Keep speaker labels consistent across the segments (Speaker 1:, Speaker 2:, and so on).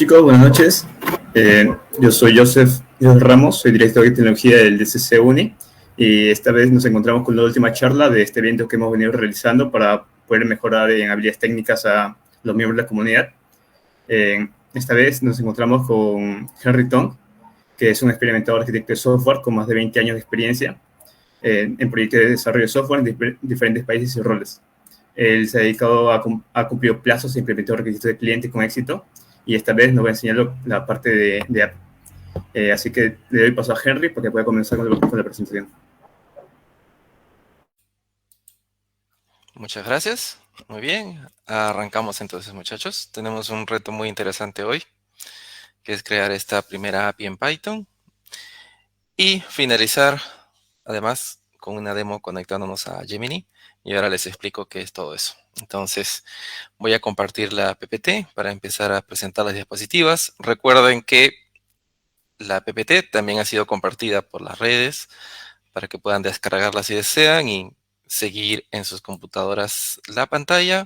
Speaker 1: Chicos, buenas noches. Yo soy Joseph Ramos, soy director de tecnología del DCC UNI y esta vez nos encontramos con la última charla de este evento que hemos venido realizando para poder mejorar en habilidades técnicas a los miembros de la comunidad. Esta vez nos encontramos con Henry Tong, que es un experimentador arquitecto de software con más de 20 años de experiencia en proyectos de desarrollo de software en diferentes países y roles. Él se ha dedicado a cumplir plazos e implementar requisitos de cliente con éxito, y esta vez nos va a enseñar la parte de API. Así que le doy paso a Henry para que pueda comenzar con la presentación.
Speaker 2: Muchas gracias. Muy bien. Arrancamos entonces, muchachos. Tenemos un reto muy interesante hoy, que es crear esta primera API en Python y finalizar, además, con una demo conectándonos a Gemini. Y ahora les explico qué es todo eso. Entonces, voy a compartir la PPT para empezar a presentar las diapositivas. Recuerden que la PPT también ha sido compartida por las redes para que puedan descargarla si desean y seguir en sus computadoras la pantalla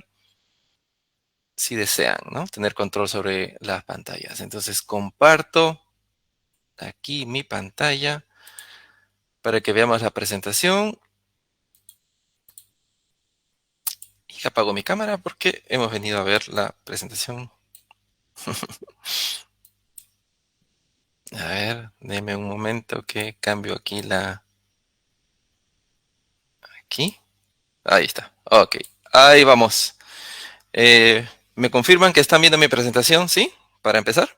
Speaker 2: si desean, ¿no? Tener control sobre las pantallas. Entonces, comparto aquí mi pantalla para que veamos la presentación. Y apago mi cámara porque hemos venido a ver la presentación. A ver, denme un momento que cambio aquí Aquí. Ahí está. Ok. Ahí vamos. ¿Me confirman que están viendo mi presentación? ¿Sí? Para empezar.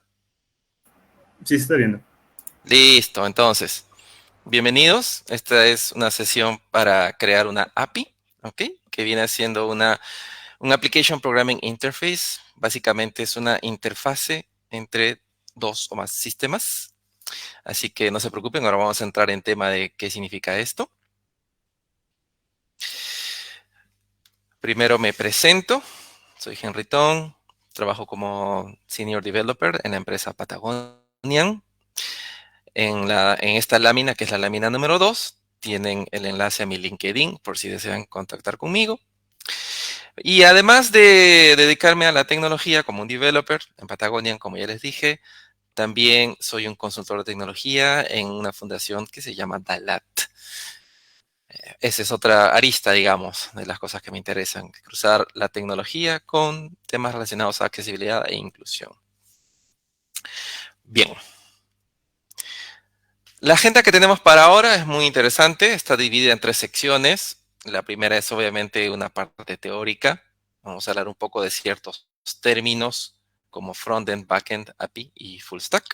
Speaker 1: Sí, se está viendo.
Speaker 2: Listo. Entonces, bienvenidos. Esta es una sesión para crear una API, ¿ok? Que viene siendo un Application Programming Interface. Básicamente es una interfase entre dos o más sistemas. Así que no se preocupen, ahora vamos a entrar en tema de qué significa esto. Primero me presento. Soy Henry Tong. Trabajo como Senior Developer en la empresa Patagonian. En esta lámina, que es la lámina número 2, tienen el enlace a mi LinkedIn por si desean contactar conmigo. Y además de dedicarme a la tecnología como un developer en Patagonian, como ya les dije, también soy un consultor de tecnología en una fundación que se llama DALAT. Esa es otra arista, digamos, de las cosas que me interesan, cruzar la tecnología con temas relacionados a accesibilidad e inclusión. Bien. La agenda que tenemos para ahora es muy interesante, está dividida en 3 secciones. La primera es obviamente una parte teórica. Vamos a hablar un poco de ciertos términos como frontend, backend, API y full stack.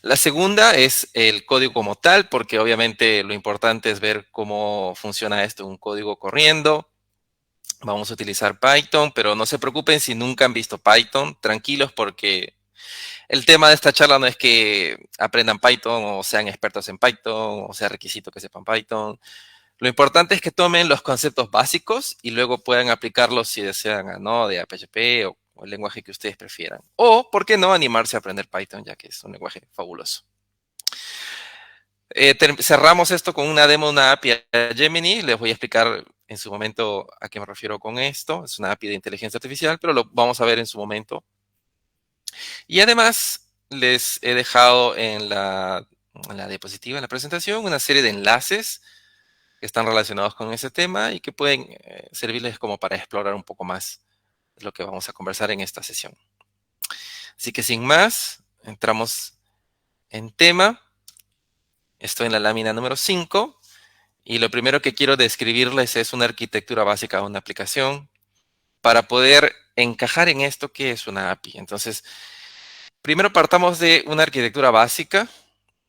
Speaker 2: La segunda es el código como tal, porque obviamente lo importante es ver cómo funciona esto, un código corriendo. Vamos a utilizar Python, pero no se preocupen si nunca han visto Python. Tranquilos porque el tema de esta charla no es que aprendan Python o sean expertos en Python o sea requisito que sepan Python. Lo importante es que tomen los conceptos básicos y luego puedan aplicarlos si desean a Node, a PHP o el lenguaje que ustedes prefieran. O, ¿por qué no animarse a aprender Python, ya que es un lenguaje fabuloso? Cerramos esto con una demo, una API a Gemini. Les voy a explicar en su momento a qué me refiero con esto. Es una API de inteligencia artificial, pero lo vamos a ver en su momento. Y además, les he dejado en la diapositiva, en la presentación, una serie de enlaces que están relacionados con ese tema y que pueden servirles como para explorar un poco más lo que vamos a conversar en esta sesión. Así que sin más, entramos en tema. Estoy en la lámina número 5 y lo primero que quiero describirles es una arquitectura básica de una aplicación para poder encajar en esto que es una API. Entonces, primero partamos de una arquitectura básica,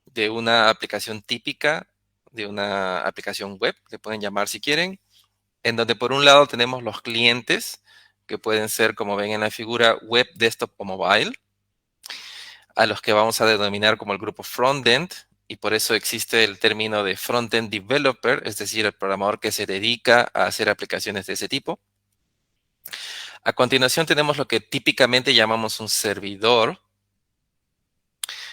Speaker 2: de una aplicación típica, de una aplicación web, le pueden llamar si quieren, en donde por un lado tenemos los clientes, que pueden ser, como ven en la figura, web, desktop o mobile, a los que vamos a denominar como el grupo frontend, y por eso existe el término de frontend developer, es decir, el programador que se dedica a hacer aplicaciones de ese tipo. A continuación tenemos lo que típicamente llamamos un servidor,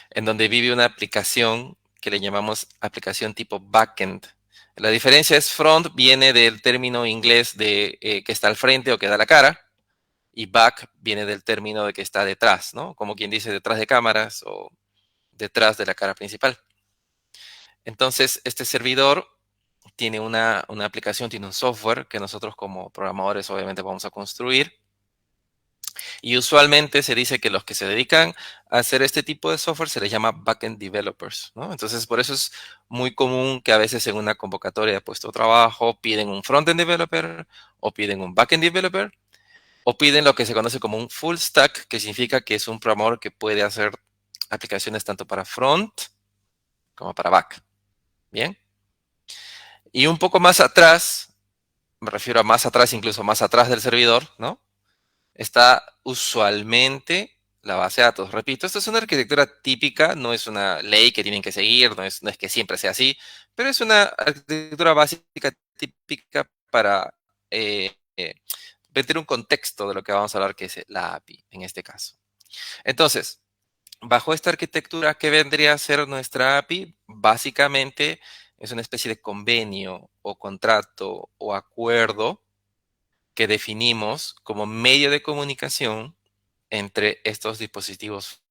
Speaker 2: en donde vive una aplicación que le llamamos aplicación tipo backend. La diferencia es front viene del término inglés de que está al frente o que da la cara, y back viene del término de que está detrás, ¿no? Como quien dice detrás de cámaras o detrás de la cara principal. Entonces, este servidor tiene una aplicación, tiene un software que nosotros como programadores obviamente vamos a construir. Y usualmente se dice que los que se dedican a hacer este tipo de software se les llama backend developers, ¿no? Entonces, por eso es muy común que a veces en una convocatoria de puesto de trabajo piden un frontend developer o piden un backend developer o piden lo que se conoce como un full stack, que significa que es un programador que puede hacer aplicaciones tanto para front como para back. Bien. Y un poco más atrás, me refiero a más atrás, incluso más atrás del servidor, ¿no? Está usualmente la base de datos. Repito, esto es una arquitectura típica, no es una ley que tienen que seguir, no es que siempre sea así, pero es una arquitectura básica típica para meter un contexto de lo que vamos a hablar, que es la API en este caso. Entonces, bajo esta arquitectura, ¿qué vendría a ser nuestra API? Básicamente es una especie de convenio o contrato o acuerdo que definimos como medio de comunicación entre estos dispositivos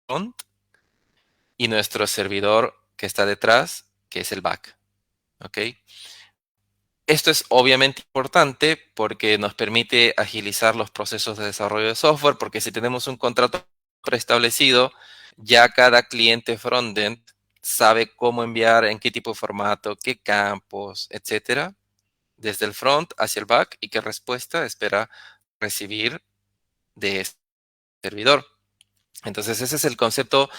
Speaker 2: front y nuestro servidor que está detrás, que es el back. ¿Ok? Esto es obviamente importante porque nos permite agilizar los procesos de desarrollo de software, porque si tenemos un contrato preestablecido, ya cada cliente frontend sabe cómo enviar, en qué tipo de formato, qué campos, etcétera, desde el front hacia el back y qué respuesta espera recibir de este servidor. Entonces, ese es el concepto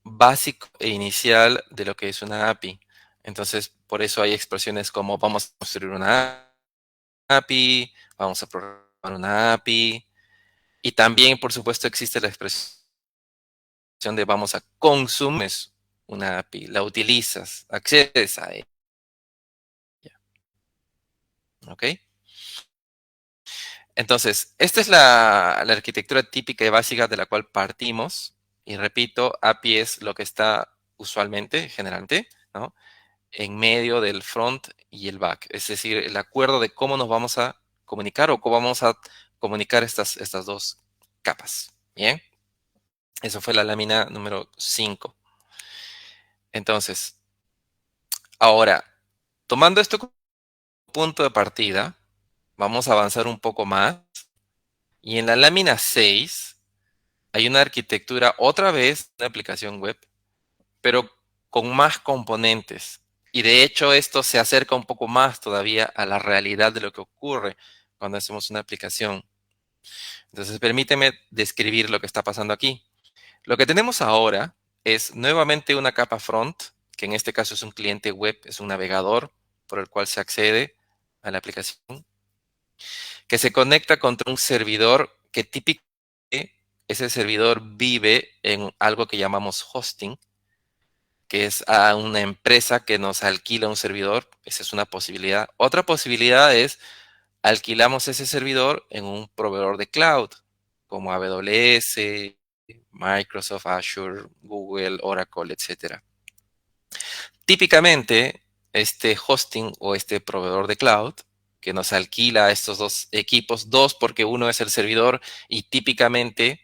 Speaker 2: básico e inicial de lo que es una API. Entonces, por eso hay expresiones como vamos a construir una API, vamos a programar una API, y también, por supuesto, existe la expresión de vamos a consumir una API, la utilizas, accedes a ella. ¿Ok? Entonces, esta es la arquitectura típica y básica de la cual partimos. Y repito, API es lo que está usualmente, generalmente, ¿no? En medio del front y el back. Es decir, el acuerdo de cómo nos vamos a comunicar o cómo vamos a comunicar estas dos capas. Bien, eso fue la lámina número 5. Entonces, ahora, tomando esto como punto de partida, vamos a avanzar un poco más. Y en la lámina 6 hay una arquitectura, otra vez, una aplicación web, pero con más componentes. Y de hecho esto se acerca un poco más todavía a la realidad de lo que ocurre cuando hacemos una aplicación. Entonces permíteme describir lo que está pasando aquí. Lo que tenemos ahora es nuevamente una capa front, que en este caso es un cliente web, es un navegador por el cual se accede a la aplicación, que se conecta contra un servidor que típicamente ese servidor vive en algo que llamamos hosting, que es a una empresa que nos alquila un servidor. Esa es una posibilidad. Otra posibilidad es alquilamos ese servidor en un proveedor de cloud, como AWS, Microsoft, Azure, Google, Oracle, etcétera. Típicamente, este hosting o este proveedor de cloud que nos alquila estos dos equipos, dos porque uno es el servidor y típicamente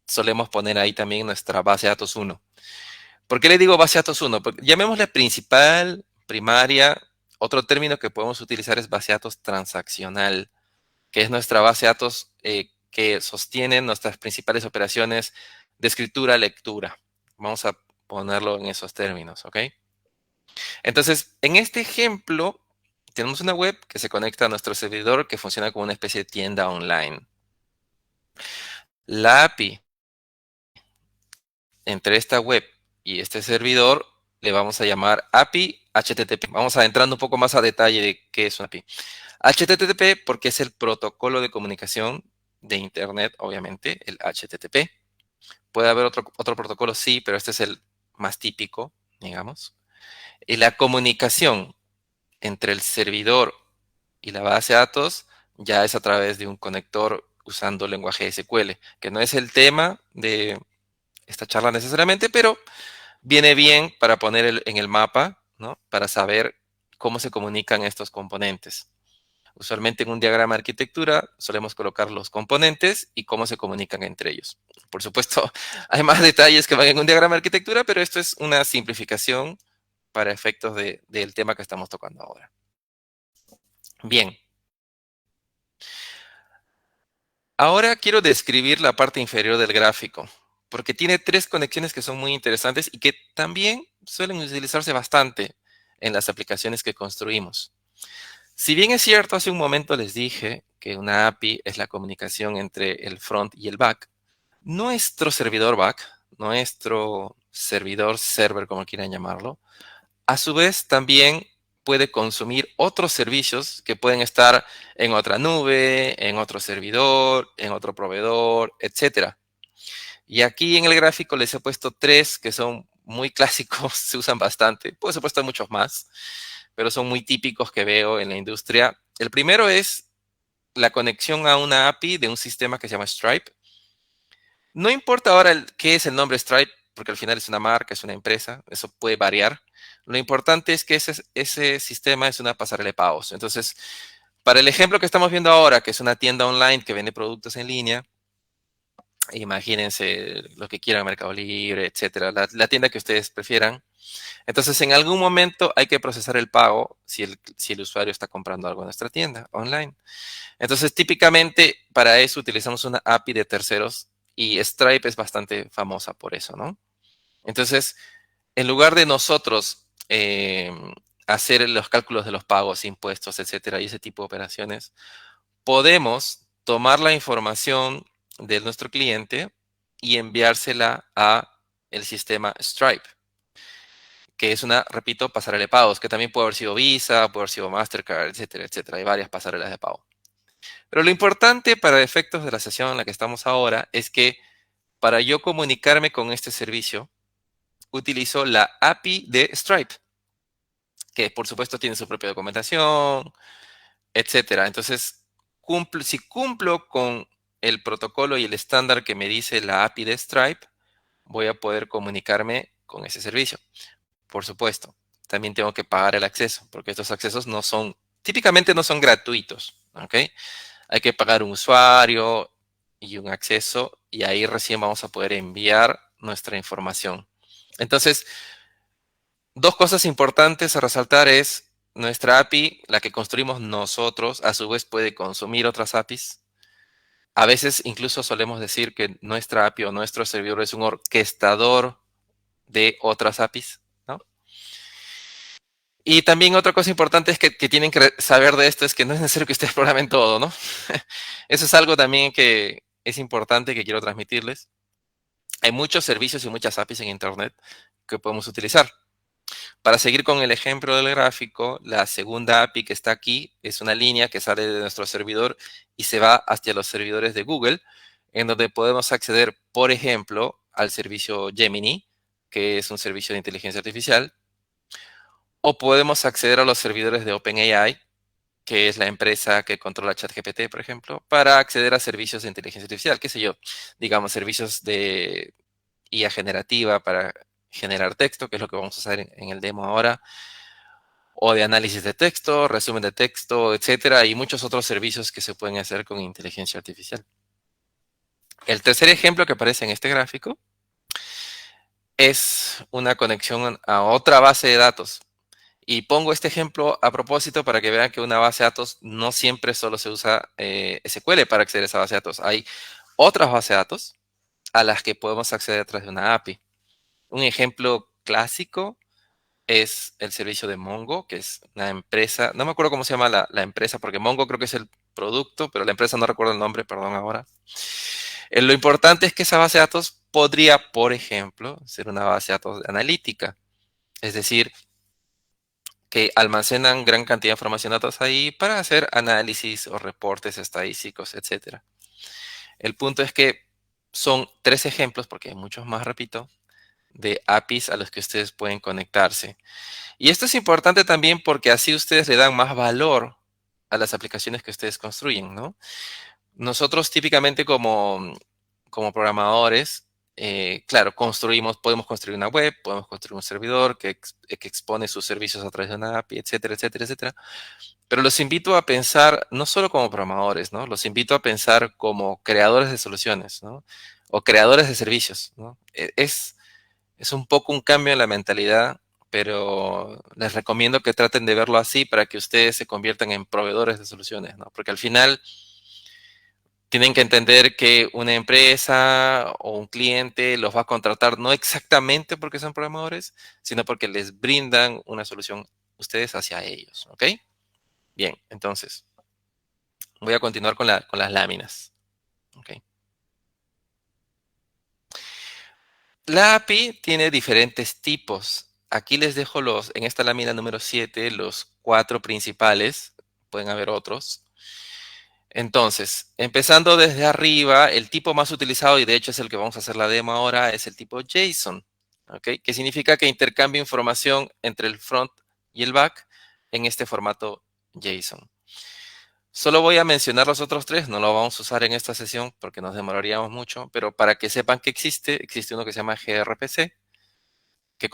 Speaker 2: solemos poner ahí también nuestra base de datos 1. ¿Por qué le digo base de datos 1? Porque llamémosle principal, primaria. Otro término que podemos utilizar es base de datos transaccional, que es nuestra base de datos que sostiene nuestras principales operaciones de escritura, lectura. Vamos a ponerlo en esos términos, ¿ok? Entonces, en este ejemplo, tenemos una web que se conecta a nuestro servidor que funciona como una especie de tienda online. La API entre esta web y este servidor le vamos a llamar API HTTP. Vamos a entrar un poco más a detalle de qué es una API. HTTP porque es el protocolo de comunicación de Internet, obviamente, el HTTP. Puede haber otro protocolo, sí, pero este es el más típico, digamos. Y la comunicación entre el servidor y la base de datos ya es a través de un conector usando lenguaje SQL, que no es el tema de esta charla necesariamente, pero viene bien para poner en el mapa, ¿no? Para saber cómo se comunican estos componentes. Usualmente en un diagrama de arquitectura solemos colocar los componentes y cómo se comunican entre ellos. Por supuesto, hay más detalles que van en un diagrama de arquitectura, pero esto es una simplificación para efectos del tema que estamos tocando ahora. Bien. Ahora quiero describir la parte inferior del gráfico, porque tiene tres conexiones que son muy interesantes y que también suelen utilizarse bastante en las aplicaciones que construimos. Si bien es cierto, hace un momento les dije que una API es la comunicación entre el front y el back, nuestro servidor back, nuestro servidor server, como quieran llamarlo, a su vez también puede consumir otros servicios que pueden estar en otra nube, en otro servidor, en otro proveedor, etcétera. Y aquí en el gráfico les he puesto tres que son muy clásicos, se usan bastante. Por supuesto hay muchos más, pero son muy típicos que veo en la industria. El primero es la conexión a una API de un sistema que se llama Stripe. No importa ahora qué es el nombre Stripe, porque al final es una marca, es una empresa, eso puede variar. Lo importante es que ese sistema es una pasarela de pagos. Entonces, para el ejemplo que estamos viendo ahora, que es una tienda online que vende productos en línea, imagínense lo que quieran, Mercado Libre, etcétera, la tienda que ustedes prefieran. Entonces, en algún momento hay que procesar el pago si el usuario está comprando algo en nuestra tienda online. Entonces, típicamente para eso utilizamos una API de terceros y Stripe es bastante famosa por eso, ¿no? Entonces, en lugar de nosotros hacer los cálculos de los pagos, impuestos, etcétera, y ese tipo de operaciones, podemos tomar la información de nuestro cliente y enviársela a el sistema Stripe, que es una, repito, pasarela de pagos, que también puede haber sido Visa, puede haber sido Mastercard, etcétera, etcétera. Hay varias pasarelas de pago. Pero lo importante para efectos de la sesión en la que estamos ahora es que para yo comunicarme con este servicio, utilizo la API de Stripe, que por supuesto tiene su propia documentación, etcétera. Entonces, si cumplo con el protocolo y el estándar que me dice la API de Stripe, voy a poder comunicarme con ese servicio. Por supuesto, también tengo que pagar el acceso, porque estos accesos típicamente no son gratuitos, ¿ok? Hay que pagar un usuario y un acceso y ahí recién vamos a poder enviar nuestra información. Entonces, dos cosas importantes a resaltar es nuestra API, la que construimos nosotros, a su vez puede consumir otras APIs. A veces incluso solemos decir que nuestra API o nuestro servidor es un orquestador de otras APIs, ¿no? Y también otra cosa importante es que tienen que saber de esto es que no es necesario que ustedes programen todo, ¿no? Eso es algo también que es importante que quiero transmitirles. Hay muchos servicios y muchas APIs en Internet que podemos utilizar. Para seguir con el ejemplo del gráfico, la segunda API que está aquí es una línea que sale de nuestro servidor y se va hacia los servidores de Google, en donde podemos acceder, por ejemplo, al servicio Gemini, que es un servicio de inteligencia artificial, o podemos acceder a los servidores de OpenAI, que es la empresa que controla ChatGPT, por ejemplo, para acceder a servicios de inteligencia artificial, qué sé yo, digamos, servicios de IA generativa para generar texto, que es lo que vamos a hacer en el demo ahora, o de análisis de texto, resumen de texto, etcétera, y muchos otros servicios que se pueden hacer con inteligencia artificial. El tercer ejemplo que aparece en este gráfico es una conexión a otra base de datos. Y pongo este ejemplo a propósito para que vean que una base de datos no siempre solo se usa SQL para acceder a esa base de datos. Hay otras bases de datos a las que podemos acceder a través de una API. Un ejemplo clásico es el servicio de Mongo, que es una empresa, no me acuerdo cómo se llama la empresa, porque Mongo creo que es el producto, pero la empresa no recuerdo el nombre, perdón ahora. Lo importante es que esa base de datos podría, por ejemplo, ser una base de datos analítica. Es decir, que almacenan gran cantidad de información de datos ahí para hacer análisis o reportes estadísticos, etcétera. El punto es que son tres ejemplos, porque hay muchos más, repito, de APIs a los que ustedes pueden conectarse. Y esto es importante también porque así ustedes le dan más valor a las aplicaciones que ustedes construyen, ¿no? Nosotros típicamente como programadores claro, podemos construir una web, podemos construir un servidor que expone sus servicios a través de una API, etcétera, etcétera, etcétera. Pero los invito a pensar no solo como programadores, ¿no? Los invito a pensar como creadores de soluciones, ¿no? O creadores de servicios, ¿no? Es un poco un cambio en la mentalidad, pero les recomiendo que traten de verlo así para que ustedes se conviertan en proveedores de soluciones, ¿no? Porque al final tienen que entender que una empresa o un cliente los va a contratar no exactamente porque son programadores, sino porque les brindan una solución ustedes hacia ellos, ¿ok? Bien, entonces voy a continuar con las láminas, ¿ok? La API tiene diferentes tipos. Aquí les dejo en esta lámina número 7, los 4 principales. Pueden haber otros. Entonces, empezando desde arriba, el tipo más utilizado, y de hecho es el que vamos a hacer la demo ahora, es el tipo JSON, ¿ok? Que significa que intercambia información entre el front y el back en este formato JSON. Solo voy a mencionar los otros 3, no lo vamos a usar en esta sesión porque nos demoraríamos mucho, pero para que sepan que existe uno que se llama gRPC, que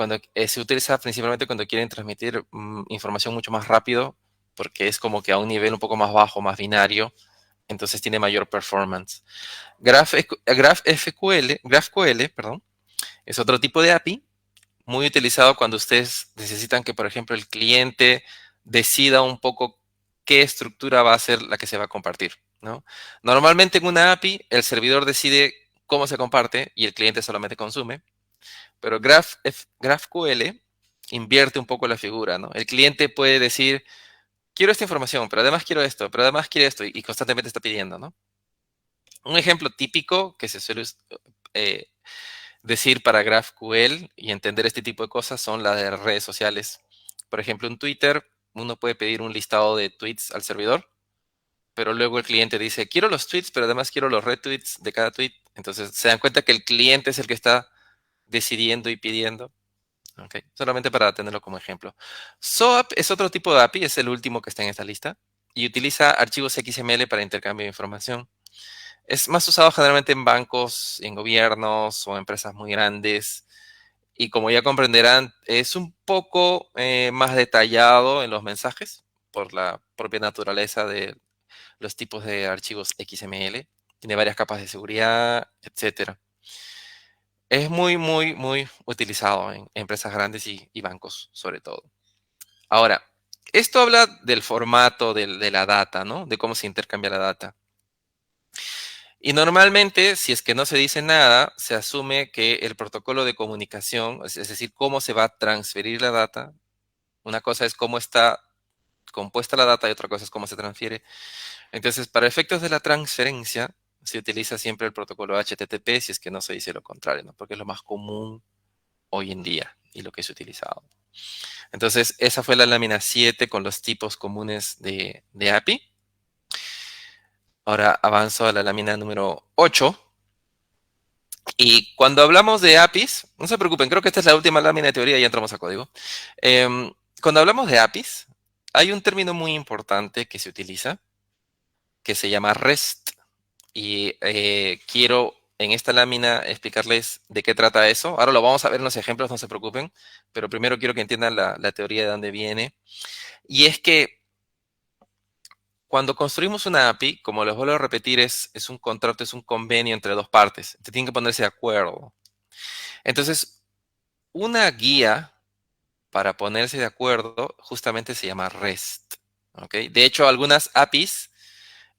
Speaker 2: se utiliza principalmente cuando quieren transmitir información mucho más rápido, porque es como que a un nivel un poco más bajo, más binario, entonces tiene mayor performance. GraphQL, perdón, es otro tipo de API, muy utilizado cuando ustedes necesitan que, por ejemplo, el cliente decida un poco qué estructura va a ser la que se va a compartir, ¿no? Normalmente en una API, el servidor decide cómo se comparte y el cliente solamente consume, pero GraphQL invierte un poco la figura, ¿no? El cliente puede decir, quiero esta información, pero además quiero esto, pero además quiero esto, y constantemente está pidiendo, ¿no? Un ejemplo típico que se suele eh, decir para GraphQL y entender este tipo de cosas son las de redes sociales. Por ejemplo, en Twitter, uno puede pedir un listado de tweets al servidor, pero luego el cliente dice, quiero los tweets, pero además quiero los retweets de cada tweet. Entonces, se dan cuenta que el cliente es el que está decidiendo y pidiendo. Okay. Solamente para tenerlo como ejemplo. SOAP es otro tipo de API, es el último que está en esta lista, y utiliza archivos XML para intercambio de información. Es más usado generalmente en bancos, en gobiernos o empresas muy grandes. Y como ya comprenderán, es un poco más detallado en los mensajes por la propia naturaleza de los tipos de archivos XML. Tiene varias capas de seguridad, etcétera. Es muy, muy, muy utilizado en empresas grandes y bancos, sobre todo. Ahora, esto habla del formato de la data, ¿no? De cómo se intercambia la data. Y normalmente, si es que no se dice nada, se asume que el protocolo de comunicación, es decir, cómo se va a transferir la data, una cosa es cómo está compuesta la data y otra cosa es cómo se transfiere. Entonces, para efectos de la transferencia, se utiliza siempre el protocolo HTTP si es que no se dice lo contrario, ¿no? Porque es lo más común hoy en día y lo que es utilizado. Entonces, esa fue la lámina 7 con los tipos comunes de API. Ahora avanzo a la lámina número 8. Y cuando hablamos de APIs, no se preocupen, creo que esta es la última lámina de teoría y ya entramos a código. Cuando hablamos de APIs, hay un término muy importante que se utiliza, que se llama REST. Y quiero en esta lámina explicarles de qué trata eso. Ahora lo vamos a ver en los ejemplos, no se preocupen, pero primero quiero que entiendan la teoría de dónde viene. Y es que cuando construimos una API, como les vuelvo a repetir, es un contrato, es un convenio entre dos partes. Te tienen que ponerse de acuerdo. Entonces, una guía para ponerse de acuerdo justamente se llama REST. ¿Ok? De hecho, algunas APIs,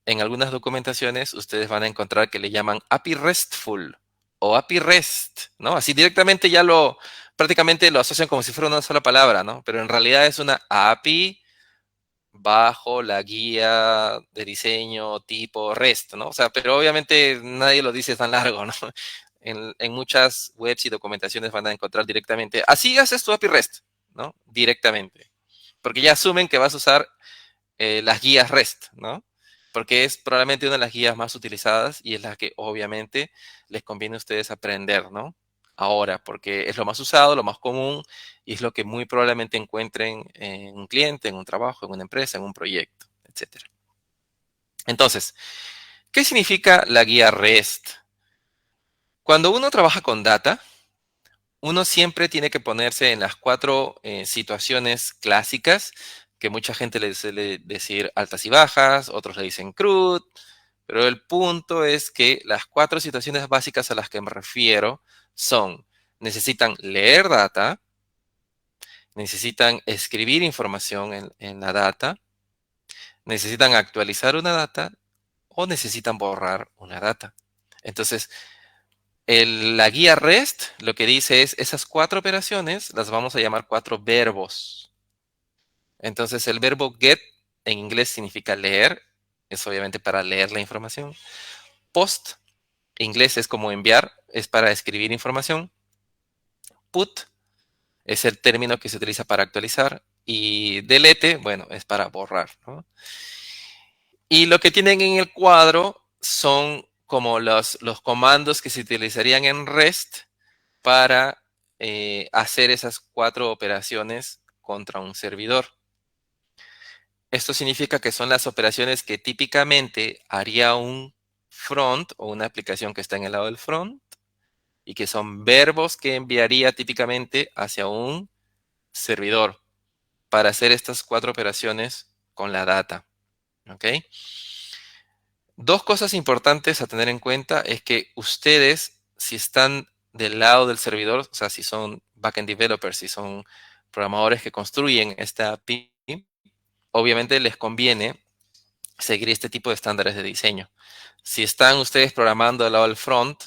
Speaker 2: en algunas documentaciones, ustedes van a encontrar que le llaman API RESTful o API REST, ¿no? Así directamente prácticamente lo asocian como si fuera una sola palabra, ¿no? Pero en realidad es una API bajo la guía de diseño tipo REST, ¿no? O sea, pero obviamente nadie lo dice tan largo, ¿no? En muchas webs y documentaciones van a encontrar directamente, así haces tu API REST, ¿no? Directamente. Porque ya asumen que vas a usar las guías REST, ¿no? Porque es probablemente una de las guías más utilizadas y es la que obviamente les conviene a ustedes aprender, ¿no? Ahora, porque es lo más usado, lo más común y es lo que muy probablemente encuentren en un cliente, en un trabajo, en una empresa, en un proyecto, etcétera. Entonces, ¿qué significa la guía REST? Cuando uno trabaja con data, uno siempre tiene que ponerse en las cuatro situaciones clásicas, que mucha gente le suele decir altas y bajas, otros le dicen CRUD, pero el punto es que las cuatro situaciones básicas a las que me refiero son: necesitan leer data, necesitan escribir información en la data, necesitan actualizar una data o necesitan borrar una data. Entonces, la guía REST lo que dice es esas cuatro operaciones las vamos a llamar cuatro verbos. Entonces, el verbo get en inglés significa leer, es obviamente para leer la información. Post, en inglés es como enviar, es para escribir información. Put es el término que se utiliza para actualizar. Y delete, bueno, es para borrar, ¿no? Y lo que tienen en el cuadro son como los comandos que se utilizarían en REST para hacer esas cuatro operaciones contra un servidor. Esto significa que son las operaciones que típicamente haría un front o una aplicación que está en el lado del front y que son verbos que enviaría típicamente hacia un servidor para hacer estas cuatro operaciones con la data. ¿Ok? Dos cosas importantes a tener en cuenta es que ustedes, si están del lado del servidor, o sea, si son backend developers, si son programadores que construyen esta API, obviamente les conviene seguir este tipo de estándares de diseño. Si están ustedes programando del lado del front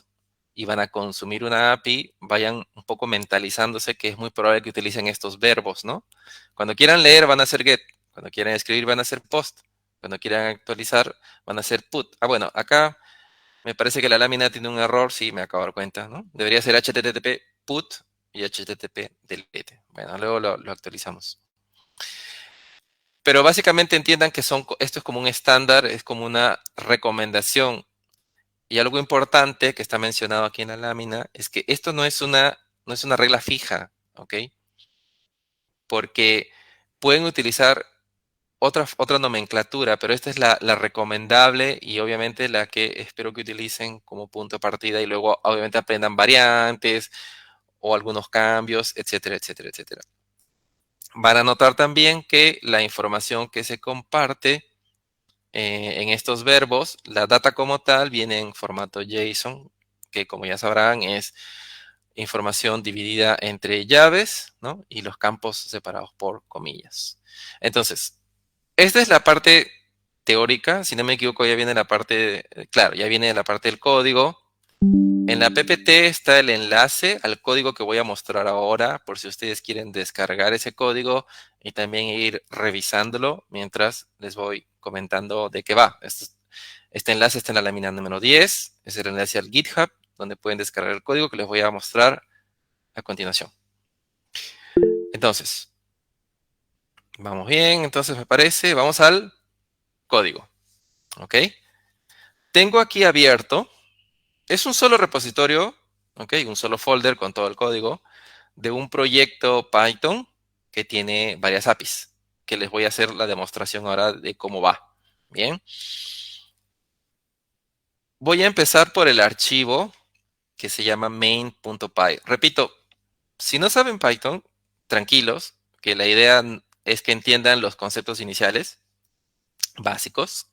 Speaker 2: y van a consumir una API, vayan un poco mentalizándose que es muy probable que utilicen estos verbos, ¿no? Cuando quieran leer van a hacer get, cuando quieran escribir van a hacer post, cuando quieran actualizar van a hacer put. Ah, bueno, acá me parece que la lámina tiene un error, sí, me acabo de dar cuenta, ¿no? Debería ser HTTP put y HTTP delete. Bueno, luego lo actualizamos. Pero básicamente entiendan que esto es como un estándar, es como una recomendación. Y algo importante que está mencionado aquí en la lámina es que esto no es una regla fija, ¿ok? Porque pueden utilizar otra nomenclatura, pero esta es la recomendable y obviamente la que espero que utilicen como punto de partida y luego obviamente aprendan variantes o algunos cambios, etcétera, etcétera, etcétera. Van a notar también que la información que se comparte en estos verbos, la data como tal viene en formato JSON, que como ya sabrán es información dividida entre llaves, ¿no? Y los campos separados por comillas. Entonces, esta es la parte teórica, si no me equivoco ya viene la parte, claro, ya viene la parte del código. En la PPT está el enlace al código que voy a mostrar ahora, por si ustedes quieren descargar ese código y también ir revisándolo mientras les voy comentando de qué va. Este enlace está en la lámina número 10, es el enlace al GitHub, donde pueden descargar el código que les voy a mostrar a continuación. Entonces, vamos bien, entonces me parece, vamos al código, ¿ok? Tengo aquí abierto, es un solo repositorio, ¿ok? Un solo folder con todo el código de un proyecto Python que tiene varias APIs, que les voy a hacer la demostración ahora de cómo va. Bien. Voy a empezar por el archivo que se llama main.py. Repito, si no saben Python, tranquilos, que la idea es que entiendan los conceptos iniciales básicos.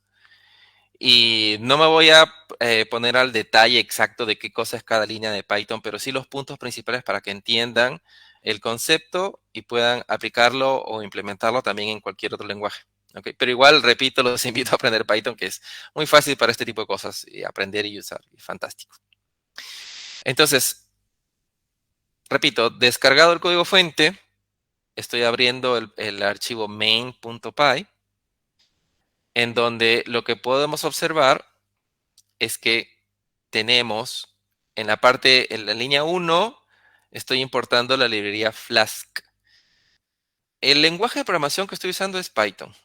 Speaker 2: Y no me voy a poner al detalle exacto de qué cosa es cada línea de Python, pero sí los puntos principales para que entiendan el concepto y puedan aplicarlo o implementarlo también en cualquier otro lenguaje. ¿Okay? Pero igual, repito, los invito a aprender Python, que es muy fácil para este tipo de cosas, y aprender y usar. Y fantástico. Entonces, repito, descargado el código fuente, estoy abriendo el archivo main.py, en donde lo que podemos observar es que tenemos en la línea 1, estoy importando la librería Flask. El lenguaje de programación que estoy usando es Python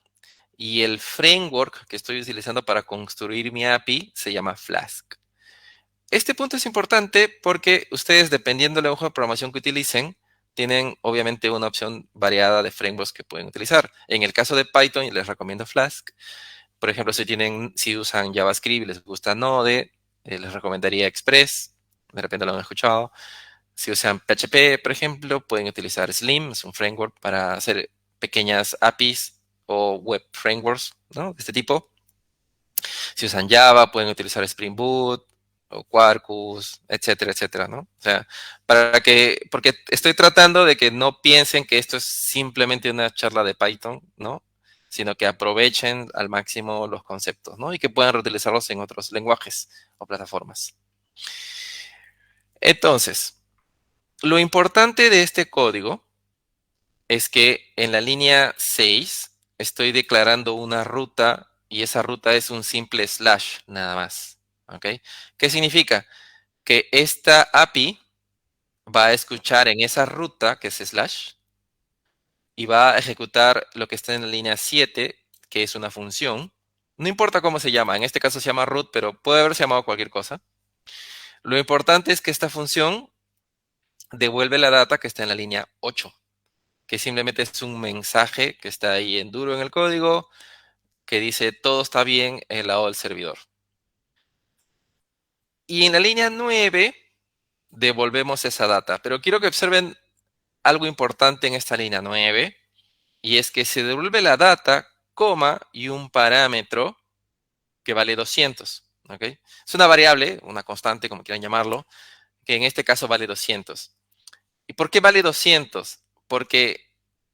Speaker 2: y el framework que estoy utilizando para construir mi API se llama Flask. Este punto es importante porque ustedes, dependiendo del lenguaje de programación que utilicen, tienen obviamente una opción variada de frameworks que pueden utilizar. En el caso de Python, les recomiendo Flask. Por ejemplo, si usan JavaScript y les gusta Node, les recomendaría Express. de repente lo han escuchado. Si usan PHP, por ejemplo, pueden utilizar Slim, es un framework para hacer pequeñas APIs o web frameworks, ¿no? De este tipo. Si usan Java, pueden utilizar Spring Boot o Quarkus, etcétera, etcétera, ¿no? O sea, porque estoy tratando de que no piensen que esto es simplemente una charla de Python, ¿no? Sino que aprovechen al máximo los conceptos, ¿no? Y que puedan reutilizarlos en otros lenguajes o plataformas. Entonces, lo importante de este código es que en la línea 6 estoy declarando una ruta y esa ruta es un simple slash nada más. ¿Ok? ¿Qué significa? Que esta API va a escuchar en esa ruta, que es slash, y va a ejecutar lo que está en la línea 7, que es una función. No importa cómo se llama, en este caso se llama root, pero puede haberse llamado cualquier cosa. Lo importante es que esta función devuelve la data que está en la línea 8, que simplemente es un mensaje que está ahí en duro en el código, que dice todo está bien en el lado del servidor. Y en la línea 9 devolvemos esa data. Pero quiero que observen algo importante en esta línea 9, y es que se devuelve la data, coma, y un parámetro que vale 200. ¿Ok? Es una variable, una constante, como quieran llamarlo, que en este caso vale 200. ¿Y por qué vale 200? Porque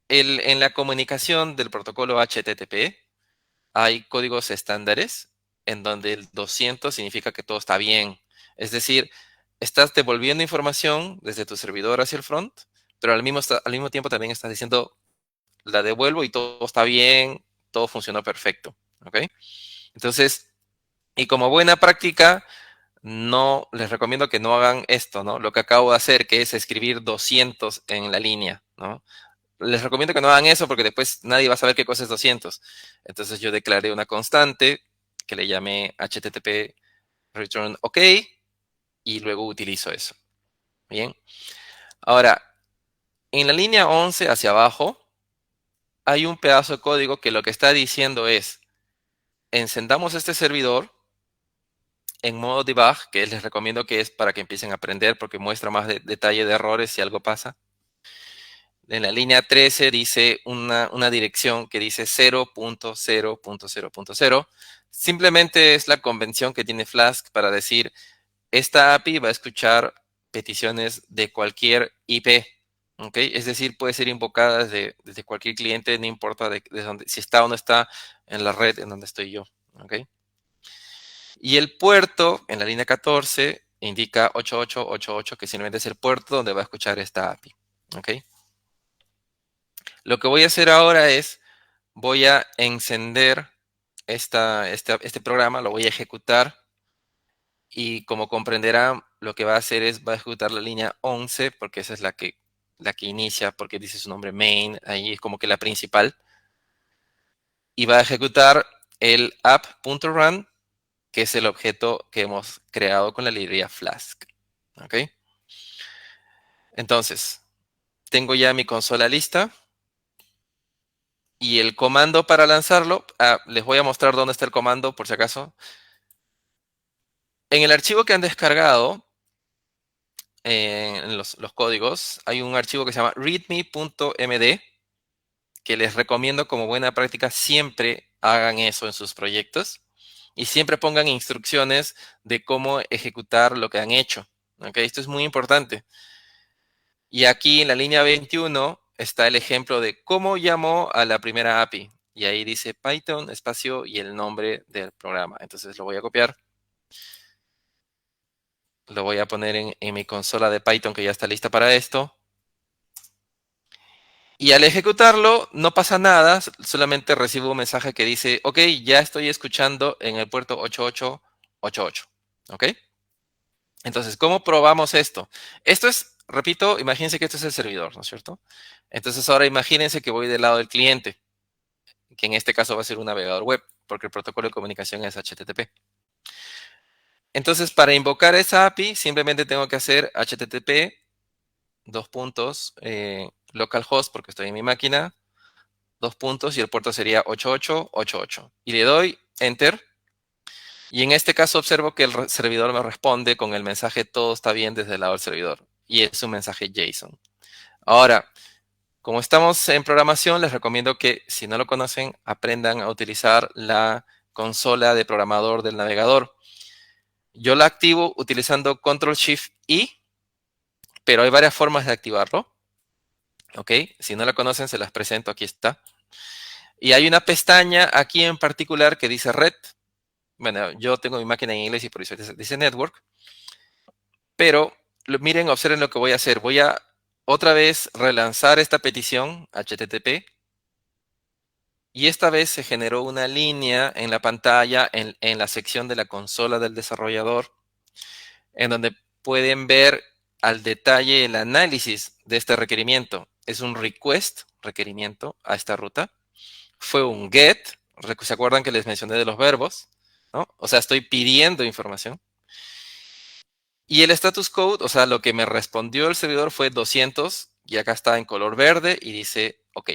Speaker 2: en la comunicación del protocolo HTTP hay códigos estándares en donde el 200 significa que todo está bien. Es decir, estás devolviendo información desde tu servidor hacia el front, pero al mismo tiempo también estás diciendo, la devuelvo y todo está bien, todo funcionó perfecto. ¿Ok? Entonces, y como buena práctica, no les recomiendo que no hagan esto, ¿no? Lo que acabo de hacer, que es escribir 200 en la línea, ¿no? Les recomiendo que no hagan eso porque después nadie va a saber qué cosa es 200. Entonces yo declaré una constante que le llamé HTTP return OK y luego utilizo eso. Bien. Ahora, en la línea 11 hacia abajo hay un pedazo de código que lo que está diciendo es, encendamos este servidor en modo debug, que les recomiendo que es para que empiecen a aprender porque muestra más detalle de errores si algo pasa. En la línea 13 dice una dirección que dice 0.0.0.0. Simplemente es la convención que tiene Flask para decir, esta API va a escuchar peticiones de cualquier IP. ¿Ok? Es decir, puede ser invocada desde cualquier cliente, no importa de dónde, si está o no está en la red en donde estoy yo. ¿Ok? Y el puerto en la línea 14 indica 8888, que simplemente es el puerto donde va a escuchar esta API. ¿Ok? Lo que voy a hacer ahora es, voy a encender este programa, lo voy a ejecutar y como comprenderán, lo que va a hacer es, va a ejecutar la línea 11, porque esa es la que inicia, porque dice su nombre main, ahí es como que la principal, y va a ejecutar el app.run, que es el objeto que hemos creado con la librería Flask. ¿Ok? Entonces, tengo ya mi consola lista. Y el comando para lanzarlo, les voy a mostrar dónde está el comando por si acaso. En el archivo que han descargado, en los códigos, hay un archivo que se llama readme.md, que les recomiendo como buena práctica siempre hagan eso en sus proyectos y siempre pongan instrucciones de cómo ejecutar lo que han hecho. ¿Ok? Esto es muy importante. Y aquí en la línea 21 está el ejemplo de cómo llamó a la primera API. Y ahí dice Python, espacio y el nombre del programa. Entonces lo voy a copiar. Lo voy a poner en mi consola de Python que ya está lista para esto. Y al ejecutarlo no pasa nada, solamente recibo un mensaje que dice, ok, ya estoy escuchando en el puerto 8888. ¿Ok? Entonces, ¿cómo probamos esto? Esto es, repito, imagínense que esto es el servidor, ¿no es cierto? Entonces ahora imagínense que voy del lado del cliente, que en este caso va a ser un navegador web, porque el protocolo de comunicación es HTTP. Entonces, para invocar esa API, simplemente tengo que hacer HTTP, dos puntos, localhost, porque estoy en mi máquina, dos puntos, y el puerto sería 8888. Y le doy Enter, Y en este caso observo que el servidor me responde con el mensaje todo está bien desde el lado del servidor. Y es un mensaje JSON. Ahora, como estamos en programación, les recomiendo que si no lo conocen, aprendan a utilizar la consola de programador del navegador. Yo la activo utilizando Control-Shift-I, pero hay varias formas de activarlo. ¿Ok? Si no la conocen, se las presento. Aquí está. Y hay una pestaña aquí en particular que dice Red. Bueno, yo tengo mi máquina en inglés y por eso dice Network. Pero miren, observen lo que voy a hacer. Voy a otra vez relanzar esta petición HTTP. Y esta vez se generó una línea en la pantalla, en la sección de la consola del desarrollador, en donde pueden ver al detalle el análisis de este requerimiento. Es un request, requerimiento, a esta ruta. Fue un get, ¿se acuerdan que les mencioné de los verbos? ¿No? O sea, estoy pidiendo información. Y el status code, o sea, lo que me respondió el servidor fue 200, y acá está en color verde y dice OK.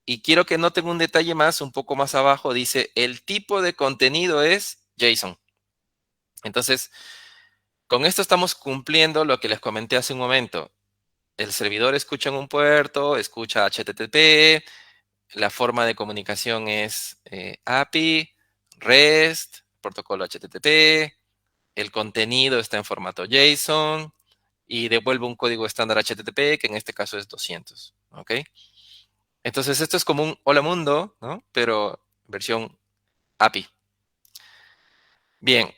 Speaker 2: Y quiero que noten un detalle más, un poco más abajo, dice el tipo de contenido es JSON. Entonces, con esto estamos cumpliendo lo que les comenté hace un momento. El servidor escucha en un puerto, escucha HTTP, la forma de comunicación es API, REST, protocolo HTTP, el contenido está en formato JSON y devuelve un código estándar HTTP, que en este caso es 200. ¿Ok? Entonces, esto es como un hola mundo, ¿no? Pero versión API. Bien,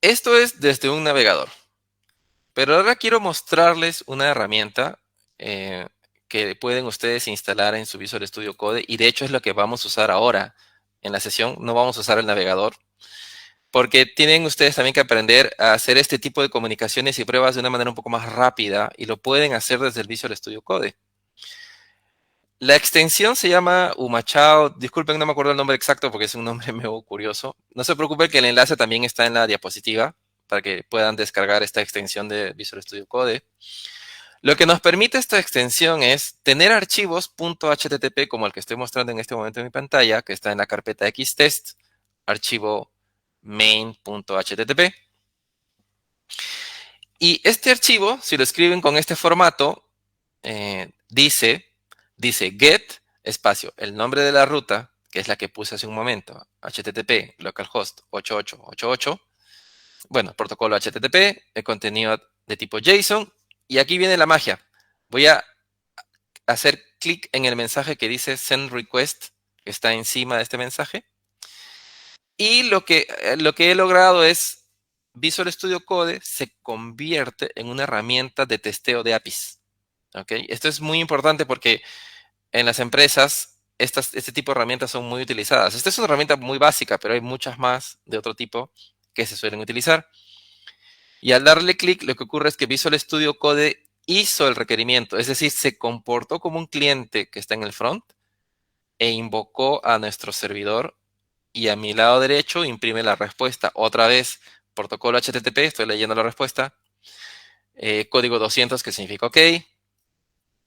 Speaker 2: esto es desde un navegador. Pero ahora quiero mostrarles una herramienta que pueden ustedes instalar en su Visual Studio Code, y de hecho es lo que vamos a usar ahora en la sesión. No vamos a usar el navegador, porque tienen ustedes también que aprender a hacer este tipo de comunicaciones y pruebas de una manera un poco más rápida, y lo pueden hacer desde el Visual Studio Code. La extensión se llama Umachao. Disculpen, no me acuerdo el nombre exacto porque es un nombre medio curioso. No se preocupen que el enlace también está en la diapositiva para que puedan descargar esta extensión de Visual Studio Code. Lo que nos permite esta extensión es tener archivos .http como el que estoy mostrando en este momento en mi pantalla, que está en la carpeta xtest, archivo main.http. Y este archivo, si lo escriben con este formato, dice get espacio, el nombre de la ruta, que es la que puse hace un momento, http localhost 8888, bueno, protocolo HTTP, el contenido de tipo JSON, y aquí viene la magia. Voy a hacer clic en el mensaje que dice send request, que está encima de este mensaje, y lo que he logrado es Visual Studio Code se convierte en una herramienta de testeo de APIs. ¿Okay? Esto es muy importante porque en las empresas este tipo de herramientas son muy utilizadas. Esta es una herramienta muy básica, pero hay muchas más de otro tipo que se suelen utilizar. Y al darle clic, lo que ocurre es que Visual Studio Code hizo el requerimiento, es decir, se comportó como un cliente que está en el front e invocó a nuestro servidor, y a mi lado derecho imprime la respuesta. Otra vez, protocolo HTTP, estoy leyendo la respuesta, código 200 que significa OK,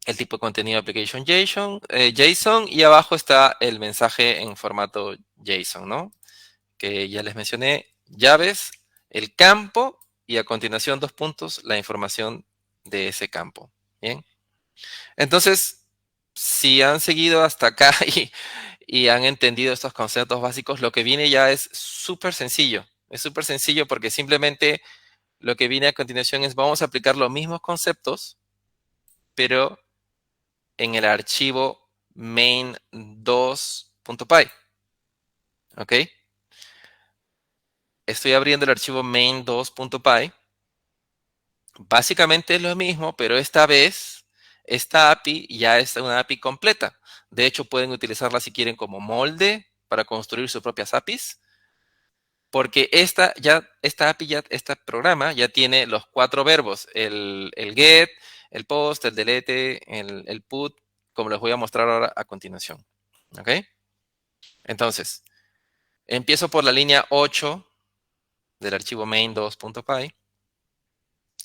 Speaker 2: el tipo de contenido application JSON, y abajo está el mensaje en formato JSON, ¿no? Que ya les mencioné, llaves, el campo, y a continuación 2 puntos, la información de ese campo. Bien. Entonces, si han seguido hasta acá y han entendido estos conceptos básicos, lo que viene ya es súper sencillo. Es súper sencillo porque simplemente lo que viene a continuación es vamos a aplicar los mismos conceptos, pero en el archivo main2.py. ¿Ok? Estoy abriendo el archivo main2.py. Básicamente es lo mismo, pero esta vez esta API ya es una API completa. De hecho, pueden utilizarla si quieren como molde para construir sus propias APIs, porque esta API, este programa ya tiene los 4 verbos, el get, el post, el delete, el put, como les voy a mostrar ahora a continuación. ¿Ok? Entonces, empiezo por la línea 8 del archivo main2.py,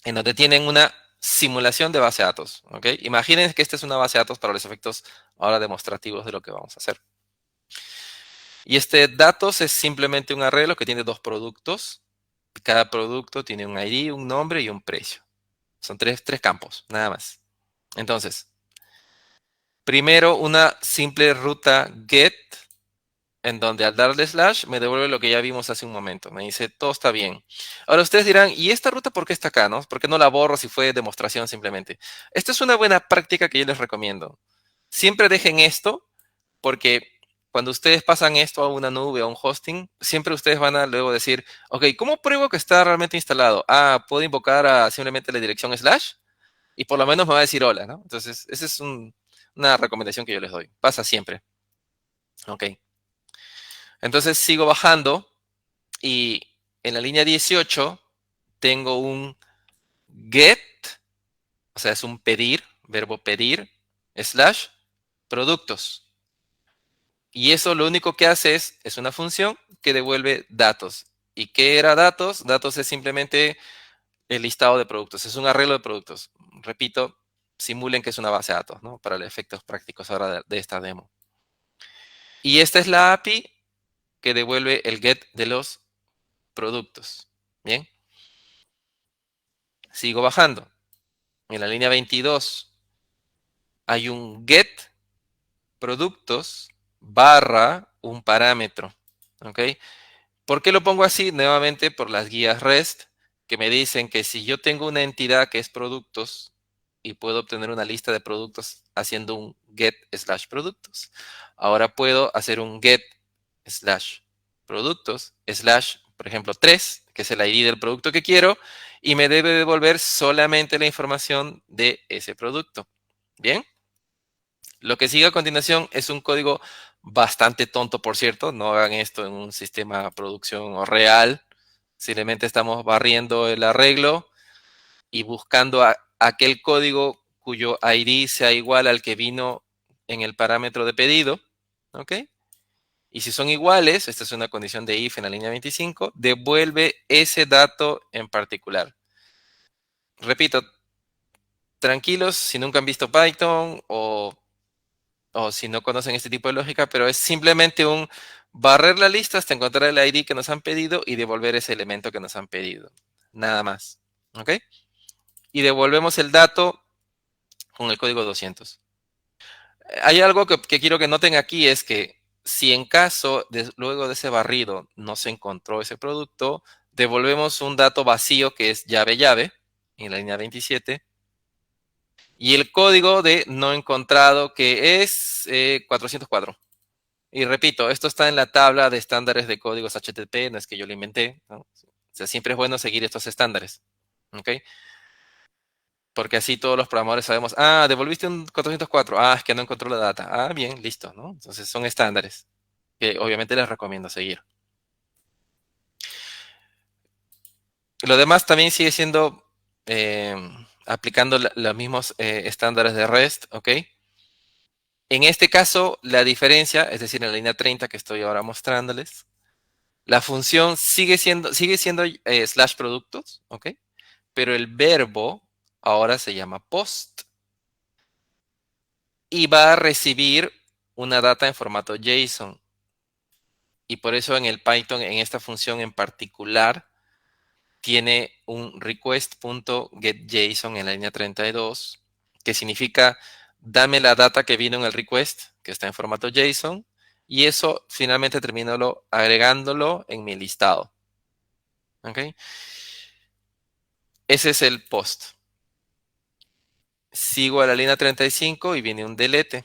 Speaker 2: en donde tienen una simulación de base de datos. ¿Ok? Imaginen que esta es una base de datos para los efectos ahora demostrativos de lo que vamos a hacer. Y este datos es simplemente un arreglo que tiene dos productos. Cada producto tiene un ID, un nombre y un precio. Son tres campos, nada más. Entonces, primero una simple ruta get, en donde al darle slash me devuelve lo que ya vimos hace un momento. Me dice, todo está bien. Ahora ustedes dirán, ¿y esta ruta por qué está acá, no? ¿Por qué no la borro si fue demostración simplemente? Esta es una buena práctica que yo les recomiendo. Siempre dejen esto, porque cuando ustedes pasan esto a una nube o a un hosting, siempre ustedes van a luego decir, ok, ¿cómo pruebo que está realmente instalado? Ah, puedo invocar a simplemente la dirección slash y por lo menos me va a decir hola, ¿no? Entonces, esa es una recomendación que yo les doy. Pasa siempre. Ok. Entonces sigo bajando y en la línea 18 tengo un get, o sea, es un pedir, verbo pedir, slash, productos. Y eso lo único que hace es una función que devuelve datos. ¿Y qué era datos? Datos es simplemente el listado de productos, es un arreglo de productos. Repito, simulen que es una base de datos, ¿no? Para los efectos prácticos ahora de esta demo. Y esta es la API que devuelve el get de los productos. Bien, sigo bajando. En la línea 22 hay un get productos barra un parámetro. ¿Ok? ¿Por qué lo pongo así? Nuevamente por las guías REST que me dicen que si yo tengo una entidad que es productos y puedo obtener una lista de productos haciendo un get slash productos, ahora puedo hacer un get slash productos slash, por ejemplo, 3, que es el ID del producto que quiero, y me debe devolver solamente la información de ese producto. Bien, lo que sigue a continuación es un código bastante tonto, por cierto. No hagan esto en un sistema de producción o real. Simplemente estamos barriendo el arreglo y buscando aquel código cuyo ID sea igual al que vino en el parámetro de pedido. ¿Ok? Y si son iguales, esta es una condición de if en la línea 25, devuelve ese dato en particular. Repito, tranquilos si nunca han visto Python o si no conocen este tipo de lógica, pero es simplemente un barrer la lista hasta encontrar el ID que nos han pedido y devolver ese elemento que nos han pedido. Nada más. ¿Ok? Y devolvemos el dato con el código 200. Hay algo que quiero que noten aquí, es que si en caso luego de ese barrido no se encontró ese producto, devolvemos un dato vacío que es llave llave en la línea 27 y el código de no encontrado que es 404. Y repito, esto está en la tabla de estándares de códigos HTTP, no es que yo lo inventé, ¿no? O sea, siempre es bueno seguir estos estándares, ¿ok? Porque así todos los programadores sabemos, ah, devolviste un 404, ah, es que no encontró la data, ah, bien, listo, ¿no? Entonces son estándares que obviamente les recomiendo seguir. Lo demás también sigue siendo eh, aplicando los mismos estándares de REST, ¿ok? En este caso, la diferencia, es decir, en la línea 30 que estoy ahora mostrándoles, la función sigue siendo slash productos, ¿ok? Pero el verbo ahora se llama post y va a recibir una data en formato JSON. Y por eso en el Python, en esta función en particular, tiene un request.getJSON en la línea 32, que significa dame la data que vino en el request, que está en formato JSON, y eso finalmente termino agregándolo en mi listado. ¿Ok? Ese es el post. Sigo a la línea 35 y viene un delete.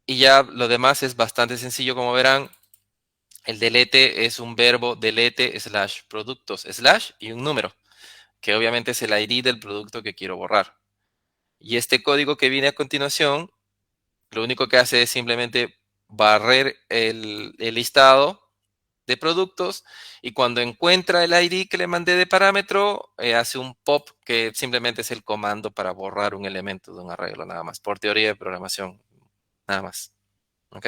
Speaker 2: Y ya lo demás es bastante sencillo, como verán. El delete es un verbo delete slash productos slash y un número, que obviamente es el ID del producto que quiero borrar. Y este código que viene a continuación, lo único que hace es simplemente barrer el listado de productos y cuando encuentra el ID que le mandé de parámetro, hace un pop que simplemente es el comando para borrar un elemento de un arreglo, nada más, por teoría de programación, nada más. ¿Ok?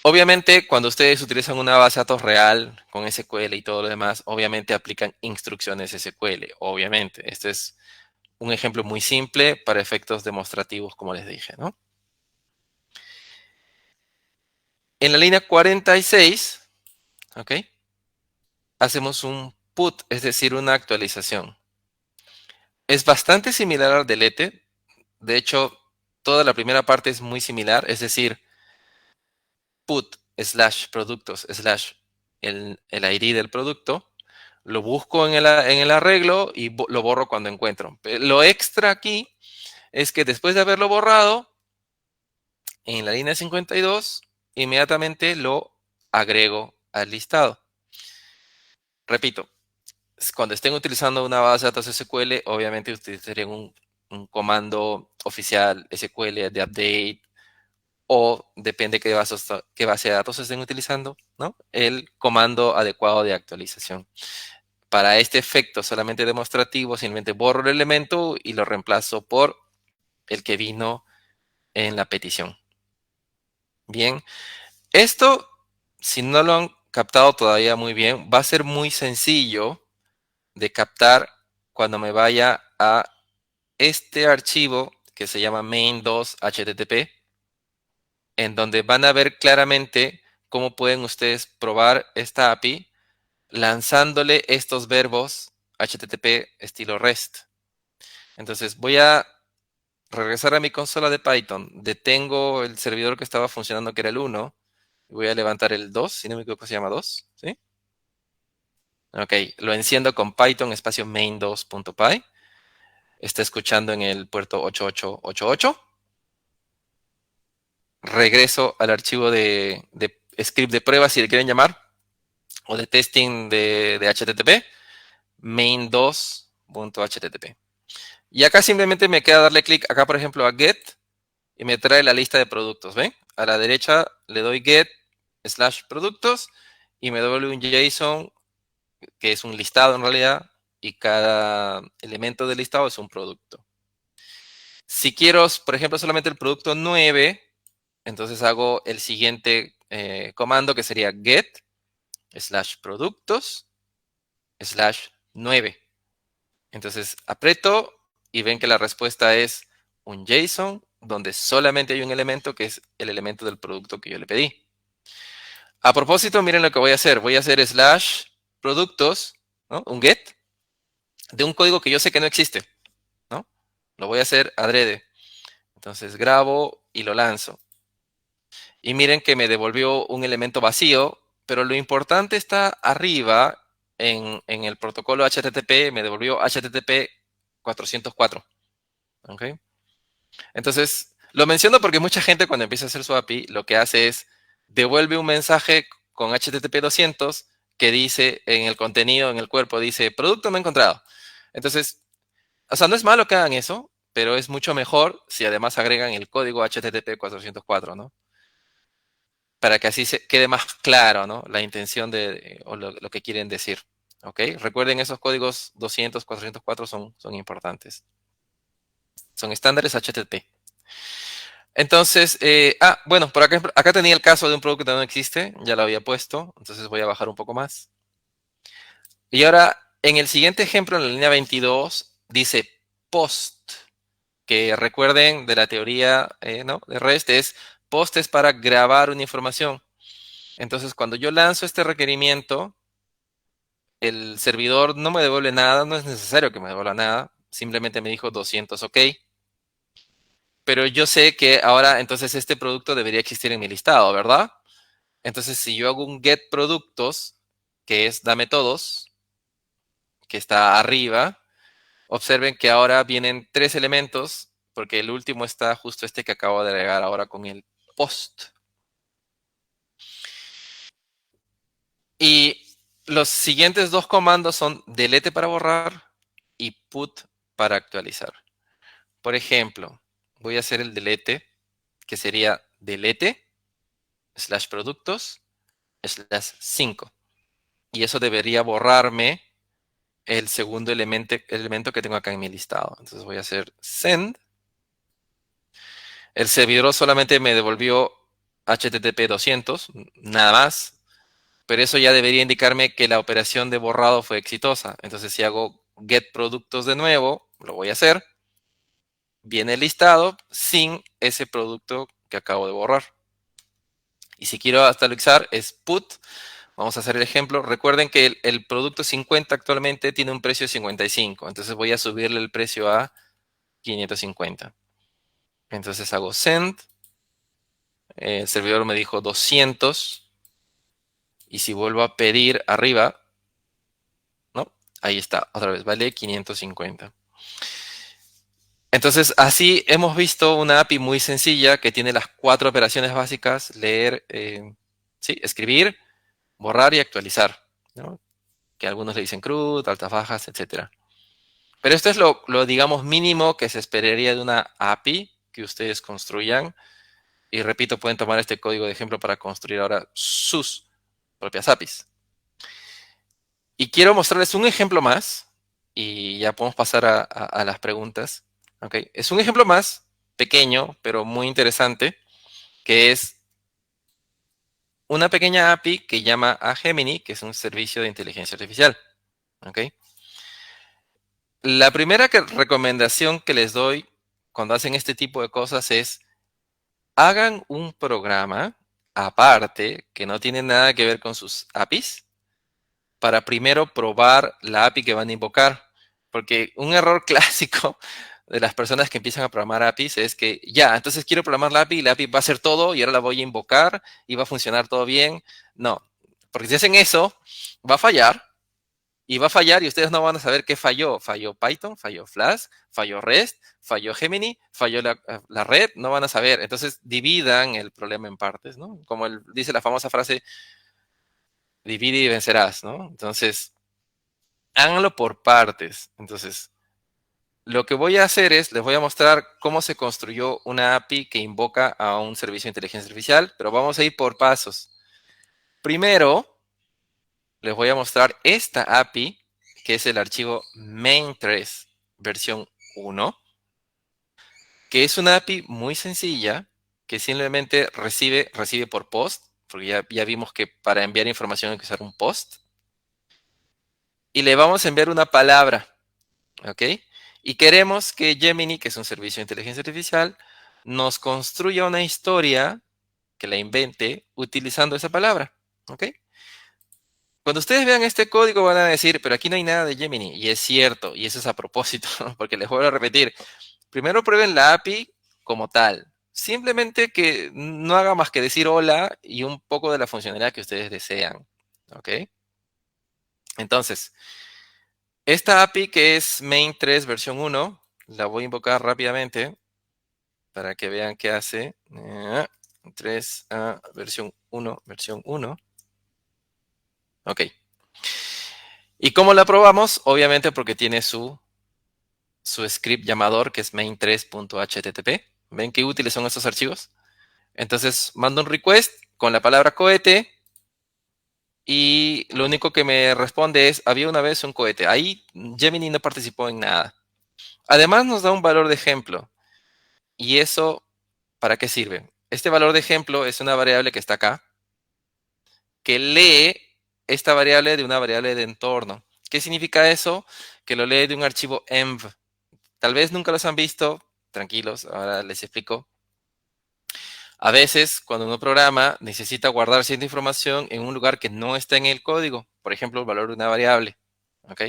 Speaker 2: Obviamente, cuando ustedes utilizan una base de datos real con SQL y todo lo demás, obviamente aplican instrucciones SQL, obviamente. Este es un ejemplo muy simple para efectos demostrativos, como les dije, ¿no? En la línea 46, ¿ok? Hacemos un put, es decir, una actualización. Es bastante similar al delete. De hecho, toda la primera parte es muy similar, es decir, put slash productos slash el ID del producto. Lo busco en el arreglo y lo borro cuando encuentro. Lo extra aquí es que después de haberlo borrado, en la línea 52, inmediatamente lo agrego al listado. Repito, cuando estén utilizando una base de datos SQL, obviamente utilizarían un comando oficial SQL de update o depende qué base de datos estén utilizando, ¿no? El comando adecuado de actualización. Para este efecto solamente demostrativo, simplemente borro el elemento y lo reemplazo por el que vino en la petición. Bien, esto, si no lo han captado todavía muy bien, va a ser muy sencillo de captar cuando me vaya a este archivo que se llama main2.http, en donde van a ver claramente cómo pueden ustedes probar esta API lanzándole estos verbos HTTP estilo REST. Entonces voy a regresar a mi consola de Python, detengo el servidor que estaba funcionando, que era el 1, y voy a levantar el 2, si no me equivoco se llama 2, ¿sí? Ok, lo enciendo con Python espacio main2.py. Está escuchando en el puerto 8888. Regreso al archivo de script de prueba, si le quieren llamar, o de testing de HTTP, main2.http. Y acá simplemente me queda darle clic acá, por ejemplo, a get y me trae la lista de productos, ¿ven? A la derecha le doy get slash productos y me devuelve un JSON que es un listado en realidad y cada elemento del listado es un producto. Si quiero, por ejemplo, solamente el producto 9, entonces hago el siguiente comando que sería get slash productos slash 9. Entonces aprieto y ven que la respuesta es un JSON donde solamente hay un elemento que es el elemento del producto que yo le pedí. A propósito, miren lo que voy a hacer. Voy a hacer slash productos, ¿no? Un get de un código que yo sé que no existe, ¿no? Lo voy a hacer adrede. Entonces grabo y lo lanzo. Y miren que me devolvió un elemento vacío, pero lo importante está arriba en el protocolo HTTP, me devolvió HTTP 404. ¿Ok? Entonces, lo menciono porque mucha gente cuando empieza a hacer su API, lo que hace es devuelve un mensaje con HTTP 200 que dice en el contenido, en el cuerpo, dice, producto no encontrado. Entonces, o sea, no es malo que hagan eso, pero es mucho mejor si además agregan el código HTTP 404, ¿no? Para que así se quede más claro, ¿no? La intención o lo que quieren decir. ¿Ok? Recuerden, esos códigos 200, 404 son importantes. Son estándares HTTP. Entonces, bueno, por acá tenía el caso de un producto que no existe, ya lo había puesto, entonces voy a bajar un poco más. Y ahora, en el siguiente ejemplo, en la línea 22, dice post, que recuerden de la teoría ¿no? de REST, post es para grabar una información. Entonces, cuando yo lanzo este requerimiento, el servidor no me devuelve nada, no es necesario que me devuelva nada, simplemente me dijo 200 OK. Pero yo sé que ahora entonces este producto debería existir en mi listado, ¿verdad? Entonces, si yo hago un get productos, que es dame todos, que está arriba, observen que ahora vienen 3 elementos, porque el último está justo este que acabo de agregar ahora con el post. Y los siguientes 2 comandos son delete para borrar y put para actualizar. Por ejemplo, voy a hacer el delete, que sería delete slash productos slash 5. Y eso debería borrarme el segundo elemento que tengo acá en mi listado. Entonces voy a hacer send. El servidor solamente me devolvió HTTP 200, nada más. Pero eso ya debería indicarme que la operación de borrado fue exitosa. Entonces si hago get productos de nuevo, lo voy a hacer. Viene el listado sin ese producto que acabo de borrar. Y si quiero actualizar es put. Vamos a hacer el ejemplo. Recuerden que el producto 50 actualmente tiene un precio de 55. Entonces voy a subirle el precio a 550. Entonces hago send. El servidor me dijo 200. Y si vuelvo a pedir arriba, ¿no? Ahí está, otra vez, vale 550. Entonces, así hemos visto una API muy sencilla que tiene las 4 operaciones básicas: leer, sí, escribir, borrar y actualizar, ¿no? Que algunos le dicen CRUD, altas, bajas, etcétera. Pero esto es lo, digamos, mínimo que se esperaría de una API que ustedes construyan. Y repito, pueden tomar este código de ejemplo para construir ahora sus propias APIs. Y quiero mostrarles un ejemplo más, y ya podemos pasar a las preguntas. ¿Okay? Es un ejemplo más, pequeño, pero muy interesante, que es una pequeña API que llama a Gemini, que es un servicio de inteligencia artificial. ¿Okay? La primera recomendación que les doy cuando hacen este tipo de cosas es: hagan un programa aparte que no tiene nada que ver con sus APIs para primero probar la API que van a invocar. Porque un error clásico de las personas que empiezan a programar APIs es que ya, entonces quiero programar la API y la API va a hacer todo y ahora la voy a invocar y va a funcionar todo bien. No, porque si hacen eso, va a fallar y va a fallar y ustedes no van a saber qué falló. Falló Python, falló Flash, falló REST, falló Gemini, falló la red, no van a saber. Entonces dividan el problema en partes, ¿no? Como dice la famosa frase, divide y vencerás, ¿no? Entonces, háganlo por partes. Entonces, lo que voy a hacer es, les voy a mostrar cómo se construyó una API que invoca a un servicio de inteligencia artificial, pero vamos a ir por pasos. Primero, les voy a mostrar esta API, que es el archivo main3 versión 1, que es una API muy sencilla, que simplemente recibe por post, porque ya vimos que para enviar información hay que usar un post, y le vamos a enviar una palabra. ¿Ok? Y queremos que Gemini, que es un servicio de inteligencia artificial, nos construya una historia que la invente utilizando esa palabra. ¿Ok? Cuando ustedes vean este código van a decir, pero aquí no hay nada de Gemini. Y es cierto, y eso es a propósito, ¿no? Porque les vuelvo a repetir. Primero prueben la API como tal. Simplemente que no haga más que decir hola y un poco de la funcionalidad que ustedes desean. ¿Ok? Entonces, esta API que es main3 versión 1, la voy a invocar rápidamente para que vean qué hace. 3 versión 1, versión 1. Ok. ¿Y cómo la probamos? Obviamente porque tiene su script llamador que es main3.http. ¿Ven qué útiles son estos archivos? Entonces mando un request con la palabra cohete y lo único que me responde es, había una vez un cohete. Ahí Gemini no participó en nada. Además nos da un valor de ejemplo. ¿Y eso para qué sirve? Este valor de ejemplo es una variable que está acá, que lee esta variable de una variable de entorno. ¿Qué significa eso? Que lo lee de un archivo env. Tal vez nunca los han visto, tranquilos, ahora les explico. A veces, cuando uno programa, necesita guardar cierta información en un lugar que no está en el código. Por ejemplo, el valor de una variable. ¿Ok?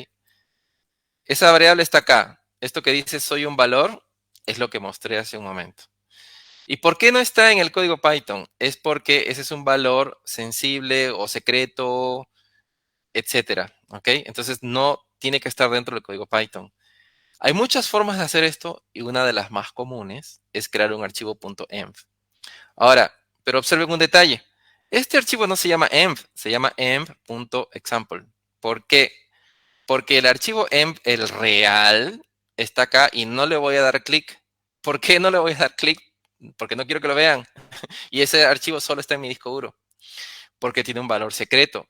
Speaker 2: Esa variable está acá. Esto que dice soy un valor es lo que mostré hace un momento. ¿Y por qué no está en el código Python? Es porque ese es un valor sensible o secreto, etcétera. ¿Ok? Entonces no tiene que estar dentro del código Python. Hay muchas formas de hacer esto y una de las más comunes es crear un archivo .env. Ahora, pero observen un detalle. Este archivo no se llama env, se llama env.example. ¿Por qué? Porque el archivo env, el real, está acá y no le voy a dar clic. ¿Por qué no le voy a dar clic? Porque no quiero que lo vean. Y ese archivo solo está en mi disco duro. Porque tiene un valor secreto,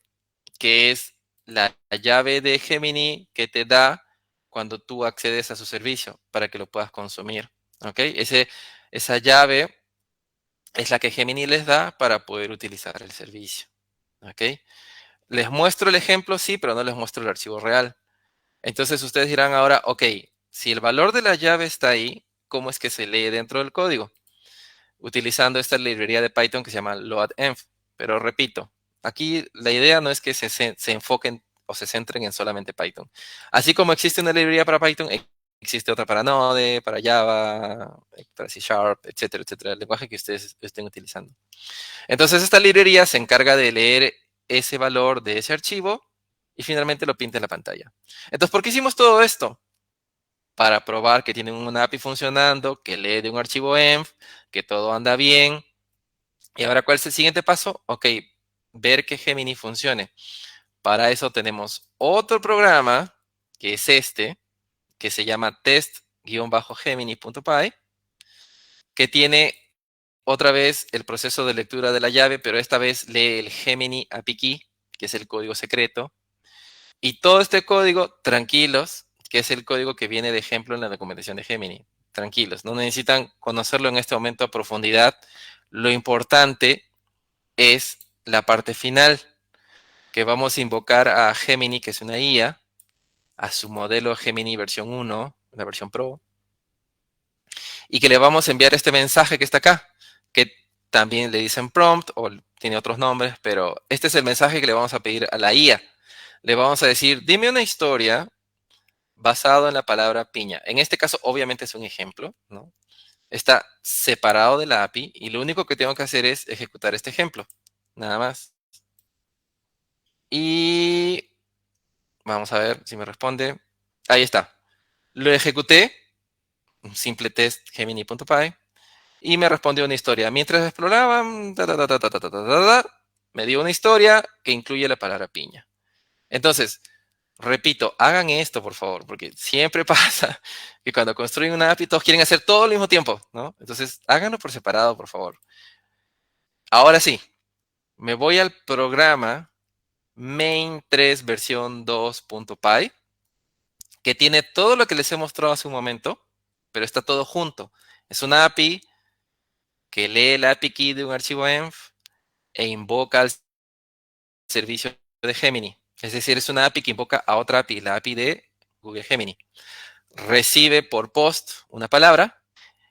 Speaker 2: que es la llave de Gemini que te da cuando tú accedes a su servicio para que lo puedas consumir. ¿Ok? Esa llave es la que Gemini les da para poder utilizar el servicio. ¿Ok? Les muestro el ejemplo, sí, pero no les muestro el archivo real. Entonces ustedes dirán ahora, ok, si el valor de la llave está ahí, ¿cómo es que se lee dentro del código? utilizando esta librería de Python que se llama loadenv. Pero repito, aquí la idea no es que se enfoquen o se centren en solamente Python. Así como existe una librería para Python, existe otra para Node, para Java, para C Sharp, etcétera, etcétera, el lenguaje que ustedes estén utilizando. Entonces, esta librería se encarga de leer ese valor de ese archivo y finalmente lo pinta en la pantalla. Entonces, ¿por qué hicimos todo esto? Para probar que tienen una API funcionando, que lee de un archivo env, que todo anda bien. Y ahora, ¿cuál es el siguiente paso? Ok, ver que Gemini funcione. Para eso tenemos otro programa, que es este, que se llama test-gemini.py, que tiene otra vez el proceso de lectura de la llave, pero esta vez lee el Gemini API Key, que es el código secreto. Y todo este código, tranquilos, que es el código que viene de ejemplo en la documentación de Gemini. Tranquilos, no necesitan conocerlo en este momento a profundidad. Lo importante es la parte final, que vamos a invocar a Gemini, que es una IA, a su modelo Gemini versión 1, la versión Pro, y que le vamos a enviar este mensaje que está acá, que también le dicen prompt o tiene otros nombres, pero este es el mensaje que le vamos a pedir a la IA. Le vamos a decir, dime una historia basado en la palabra piña. En este caso, obviamente es un ejemplo, ¿no? Está separado de la API y lo único que tengo que hacer es ejecutar este ejemplo. Nada más. Y vamos a ver si me responde. Ahí está. Lo ejecuté, un simple test gemini.py, y me respondió una historia. Mientras exploraban, me dio una historia que incluye la palabra piña. Entonces, repito, hagan esto, por favor, porque siempre pasa que cuando construyen una API todos quieren hacer todo al mismo tiempo, ¿no? Entonces, háganlo por separado, por favor. Ahora sí, me voy al programa main3 versión 2.py, que tiene todo lo que les he mostrado hace un momento, pero está todo junto. Es una API que lee el API key de un archivo env e invoca al servicio de Gemini. Es decir, es una API que invoca a otra API, la API de Google Gemini. Recibe por post una palabra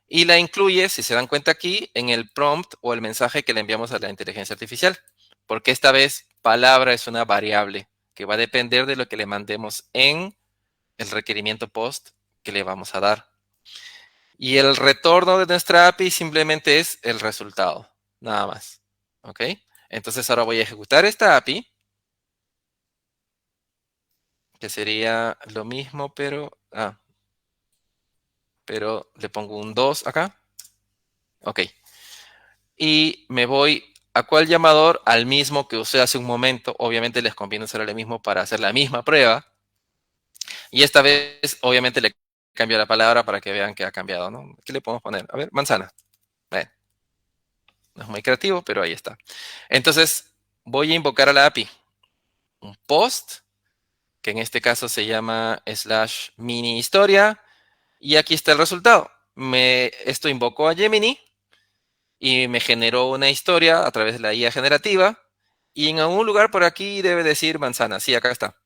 Speaker 2: y la incluye, si se dan cuenta aquí, en el prompt o el mensaje que le enviamos a la inteligencia artificial. Porque esta vez palabra es una variable que va a depender de lo que le mandemos en el requerimiento post que le vamos a dar. Y el retorno de nuestra API simplemente es el resultado, nada más. ¿Ok? Entonces ahora voy a ejecutar esta API, que sería lo mismo, pero le pongo un 2 acá. Ok. Y me voy a cuál llamador, al mismo que usé hace un momento. Obviamente les conviene usar el mismo para hacer la misma prueba. Y esta vez, obviamente, le cambio la palabra para que vean que ha cambiado, ¿no? ¿Qué le podemos poner? A ver, manzana. Bueno, no es muy creativo, pero ahí está. Entonces, voy a invocar a la API un post, que en este caso se llama slash mini historia. Y aquí está el resultado. Esto invocó a Gemini y me generó una historia a través de la IA generativa. Y en algún lugar por aquí debe decir manzana. Sí, acá está.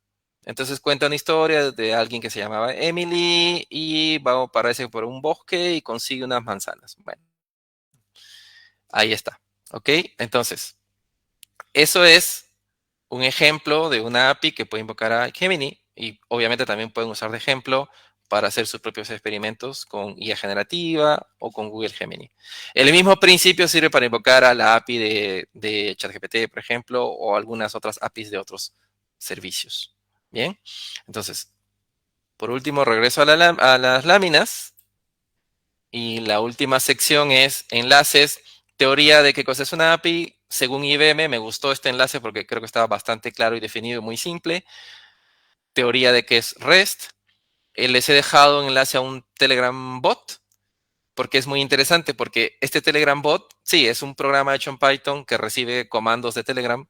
Speaker 2: Entonces cuenta una historia de alguien que se llamaba Emily y va, aparece por un bosque y consigue unas manzanas. Bueno, ahí está. ¿Ok? Entonces, eso es un ejemplo de una API que puede invocar a Gemini y obviamente también pueden usar de ejemplo para hacer sus propios experimentos con IA generativa o con Google Gemini. El mismo principio sirve para invocar a la API de ChatGPT, por ejemplo, o algunas otras APIs de otros servicios. Bien, entonces, por último, regreso a las láminas y la última sección es enlaces, teoría de qué cosa es una API. Según IBM, me gustó este enlace porque creo que estaba bastante claro y definido y muy simple. Teoría de qué es REST. Les he dejado un enlace a un Telegram bot porque es muy interesante porque este Telegram bot, sí, es un programa hecho en Python que recibe comandos de Telegram.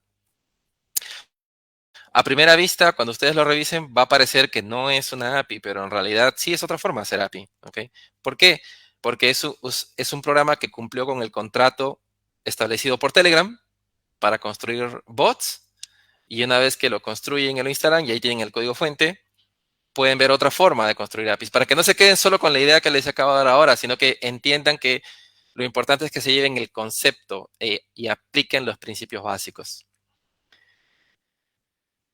Speaker 2: A primera vista, cuando ustedes lo revisen, va a parecer que no es una API, pero en realidad sí es otra forma de hacer API. ¿Ok? ¿Por qué? Porque es un programa que cumplió con el contrato establecido por Telegram para construir bots y una vez que lo construyen y lo instalan y ahí tienen el código fuente, pueden ver otra forma de construir APIs para que no se queden solo con la idea que les acabo de dar ahora, sino que entiendan que Lo importante es que se lleven el concepto y apliquen los principios básicos.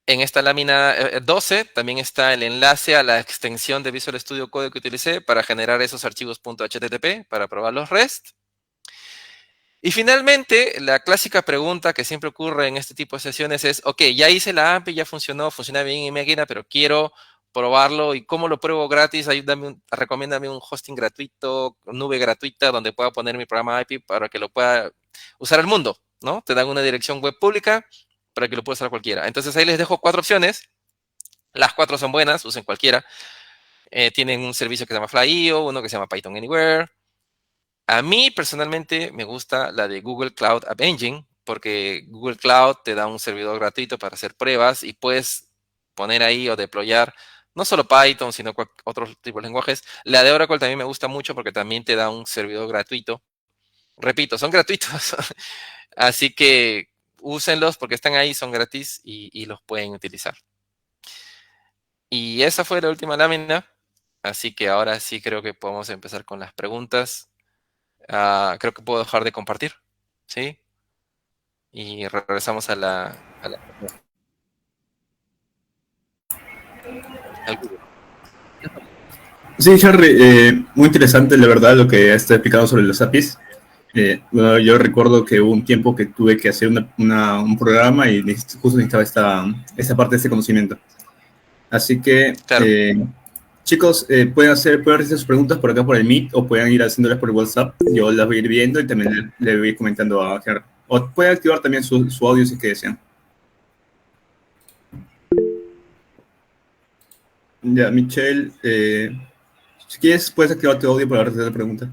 Speaker 2: En esta lámina 12 también está el enlace a la extensión de Visual Studio Code que utilicé para generar esos archivos .http para probar los REST. Y finalmente, la clásica pregunta que siempre ocurre en este tipo de sesiones es, ok, ya hice la API, ya funcionó, funciona bien en mi máquina, pero quiero probarlo. ¿Y cómo lo pruebo gratis? Recomiéndame un hosting gratuito, nube gratuita, donde pueda poner mi programa API para que lo pueda usar el mundo, ¿no? Te dan una dirección web pública para que lo pueda usar cualquiera. Entonces ahí les dejo 4 opciones. Las 4 son buenas, usen cualquiera. Tienen un servicio que se llama Fly.io, uno que se llama Python Anywhere. A mí personalmente me gusta la de Google Cloud App Engine, porque Google Cloud te da un servidor gratuito para hacer pruebas y puedes poner ahí o deployar no solo Python, sino otros tipos de lenguajes. La de Oracle también me gusta mucho porque también te da un servidor gratuito. Repito, son gratuitos. Así que úsenlos porque están ahí, son gratis y los pueden utilizar. Y esa fue la última lámina. Así que ahora sí creo que podemos empezar con las preguntas. Creo que puedo dejar de compartir, ¿sí? Y regresamos al Google.
Speaker 1: Sí, Harry, muy interesante, la verdad, lo que está explicado sobre los APIs. Bueno, yo recuerdo que hubo un tiempo que tuve que hacer un programa y justo necesitaba esta parte de este conocimiento. Así que,
Speaker 2: Claro.
Speaker 1: chicos, pueden hacer sus preguntas por acá por el Meet o pueden ir haciéndolas por el WhatsApp. Yo las voy a ir viendo y también le voy a ir comentando a Harry. O pueden activar también su audio si es que desean. Ya, Michelle, si quieres, puedes activar tu audio para hacer la pregunta.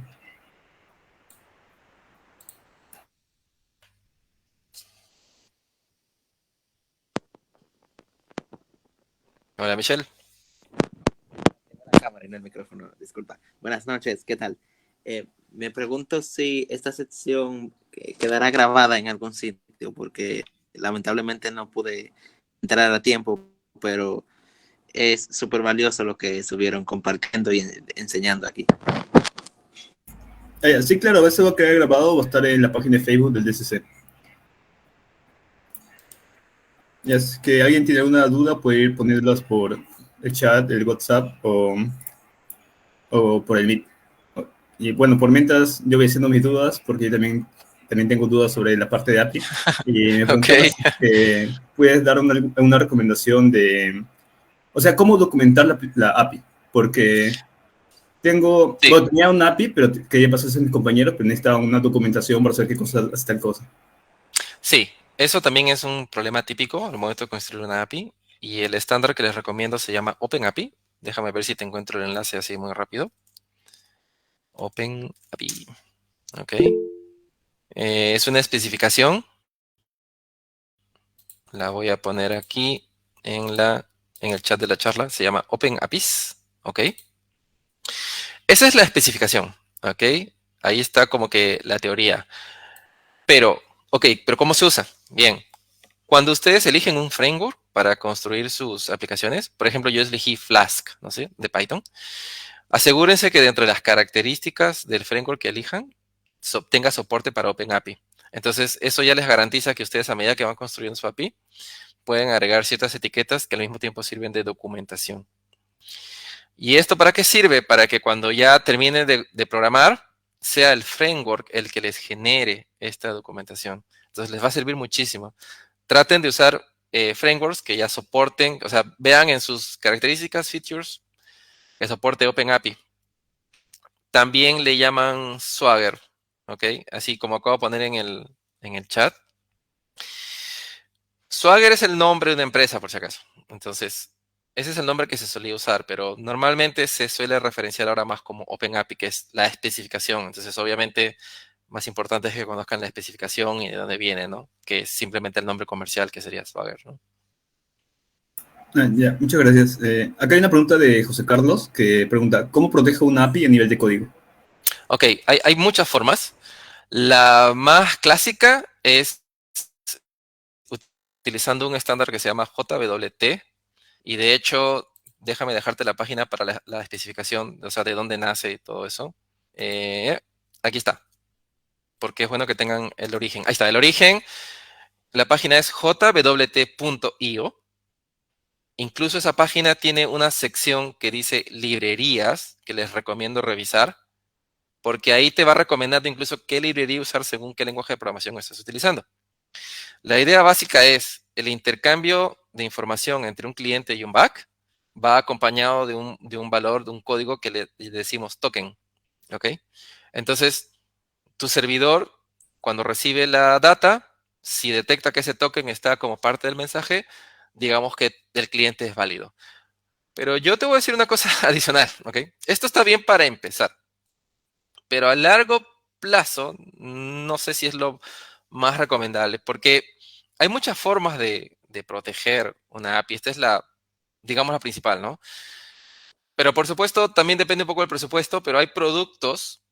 Speaker 2: Hola, Michelle.
Speaker 3: La cámara y no el micrófono, disculpa. Buenas noches, ¿qué tal? Me pregunto si esta sección quedará grabada en algún sitio, porque lamentablemente no pude entrar a tiempo, pero es súper valioso lo que estuvieron compartiendo y enseñando aquí.
Speaker 1: Sí, claro, eso va a quedar grabado, va a estar en la página de Facebook del DCC. Y es que alguien tiene alguna duda, puede ir ponerlas por el chat, el WhatsApp o por el Meet. Y bueno, por mientras yo voy haciendo mis dudas, porque yo también tengo dudas sobre la parte de API. Y me preguntaba
Speaker 2: Ok.
Speaker 1: si puedes dar una recomendación de, o sea, cómo documentar la API. Porque
Speaker 2: Sí,
Speaker 1: bueno, tenía una API, pero quería pasarse a mis compañeros, pero necesitaba una documentación para saber qué cosa hace tal cosa.
Speaker 2: sí. Eso también es un problema típico al momento de construir una API. Y el estándar que les recomiendo se llama OpenAPI. Déjame ver si te encuentro el enlace así muy rápido. OpenAPI. Ok. Es una especificación. La voy a poner aquí en el chat de la charla. Se llama OpenAPIs. Ok. Esa es la especificación. Ok. Ahí está como que la teoría. Pero, ok, pero ¿cómo se usa? Bien. Cuando ustedes eligen un framework para construir sus aplicaciones, por ejemplo, yo elegí Flask, no sé, de Python. Asegúrense que dentro de las características del framework que elijan, tenga soporte para OpenAPI. Entonces, eso ya les garantiza que ustedes a medida que van construyendo su API, pueden agregar ciertas etiquetas que al mismo tiempo sirven de documentación. ¿Y esto para qué sirve? Para que cuando ya terminen de programar, sea el framework el que les genere esta documentación. Entonces, les va a servir muchísimo. Traten de usar frameworks que ya soporten, o sea, vean en sus características, features, que soporte OpenAPI. También le llaman Swagger, ¿ok? Así como acabo de poner en el chat. Swagger es el nombre de una empresa, por si acaso. Entonces, ese es el nombre que se solía usar, pero normalmente se suele referenciar ahora más como OpenAPI, que es la especificación. Entonces, obviamente, más importante es que conozcan la especificación y de dónde viene, ¿no? Que es simplemente el nombre comercial, que sería Swagger, ¿no?
Speaker 1: Ya, muchas gracias. Acá hay una pregunta de José Carlos que pregunta, ¿cómo protejo una API a nivel de código?
Speaker 2: Ok, hay muchas formas. La más clásica es utilizando un estándar que se llama JWT. Y de hecho, déjame dejarte la página para la especificación, o sea, de dónde nace y todo eso. Aquí está. porque es bueno que tengan el origen. Ahí está, el origen. La página es jwt.io. Incluso esa página tiene una sección que dice librerías, que les recomiendo revisar, porque ahí te va recomendando incluso qué librería usar según qué lenguaje de programación estás utilizando. La idea básica es el intercambio de información entre un cliente y un back va acompañado de un valor, de un código que le decimos token. ¿Ok? Entonces, tu servidor, cuando recibe la data, si detecta que ese token está como parte del mensaje, digamos que el cliente es válido. Pero yo te voy a decir una cosa adicional, ¿ok? Esto está bien para empezar, pero a largo plazo no sé si es lo más recomendable, porque hay muchas formas de proteger una API. Esta es la, digamos, la principal, ¿no? Pero por supuesto, también depende un poco del presupuesto, pero hay productos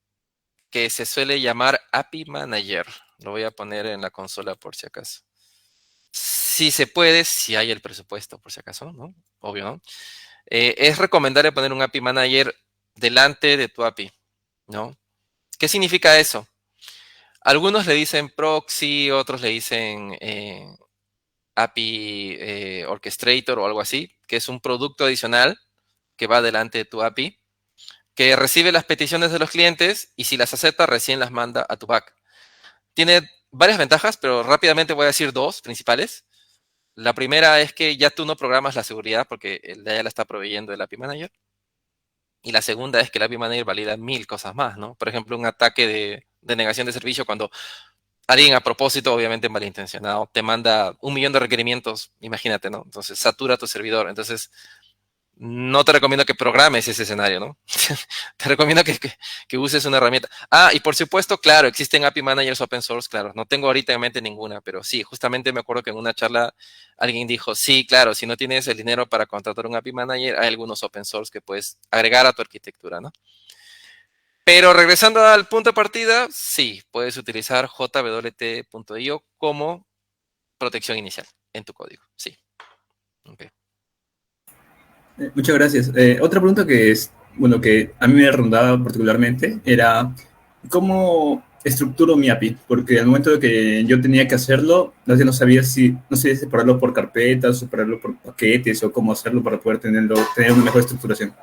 Speaker 2: que se suele llamar API Manager. Lo voy a poner en la consola por si acaso. Si se puede, si hay el presupuesto, por si acaso, ¿no? Obvio, ¿no? Es recomendable poner un API Manager delante de tu API, ¿no? ¿Qué significa eso? Algunos le dicen proxy, otros le dicen API Orchestrator o algo así, que es un producto adicional que va delante de tu API, que recibe las peticiones de los clientes y si las acepta, recién las manda a tu back. Tiene varias ventajas, pero rápidamente voy a decir dos principales. La primera es que ya tú no programas la seguridad porque ya la está proveyendo el API Manager. Y la segunda es que el API Manager valida 1000 cosas más, ¿no? Por ejemplo, un ataque de negación de servicio cuando alguien a propósito, obviamente malintencionado, te manda 1 millón de requerimientos, imagínate, ¿no? Entonces satura tu servidor. Entonces, no te recomiendo que programes ese escenario, ¿no? Te recomiendo que uses una herramienta. Ah, y por supuesto, claro, existen API Managers open source, claro. No tengo ahorita en mente ninguna, pero sí, justamente me acuerdo que en una charla alguien dijo, sí, claro, si no tienes el dinero para contratar un API Manager, hay algunos open source que puedes agregar a tu arquitectura, ¿no? Pero regresando al punto de partida, sí, puedes utilizar jwt.io como protección inicial en tu código, sí. Okay.
Speaker 1: Muchas gracias. Otra pregunta que es, bueno, que a mí me rondaba particularmente era cómo estructuro mi API, porque al momento de que yo tenía que hacerlo, no sabía si, no sé, separarlo por carpetas, separarlo por paquetes o cómo hacerlo para poder tener una mejor estructuración.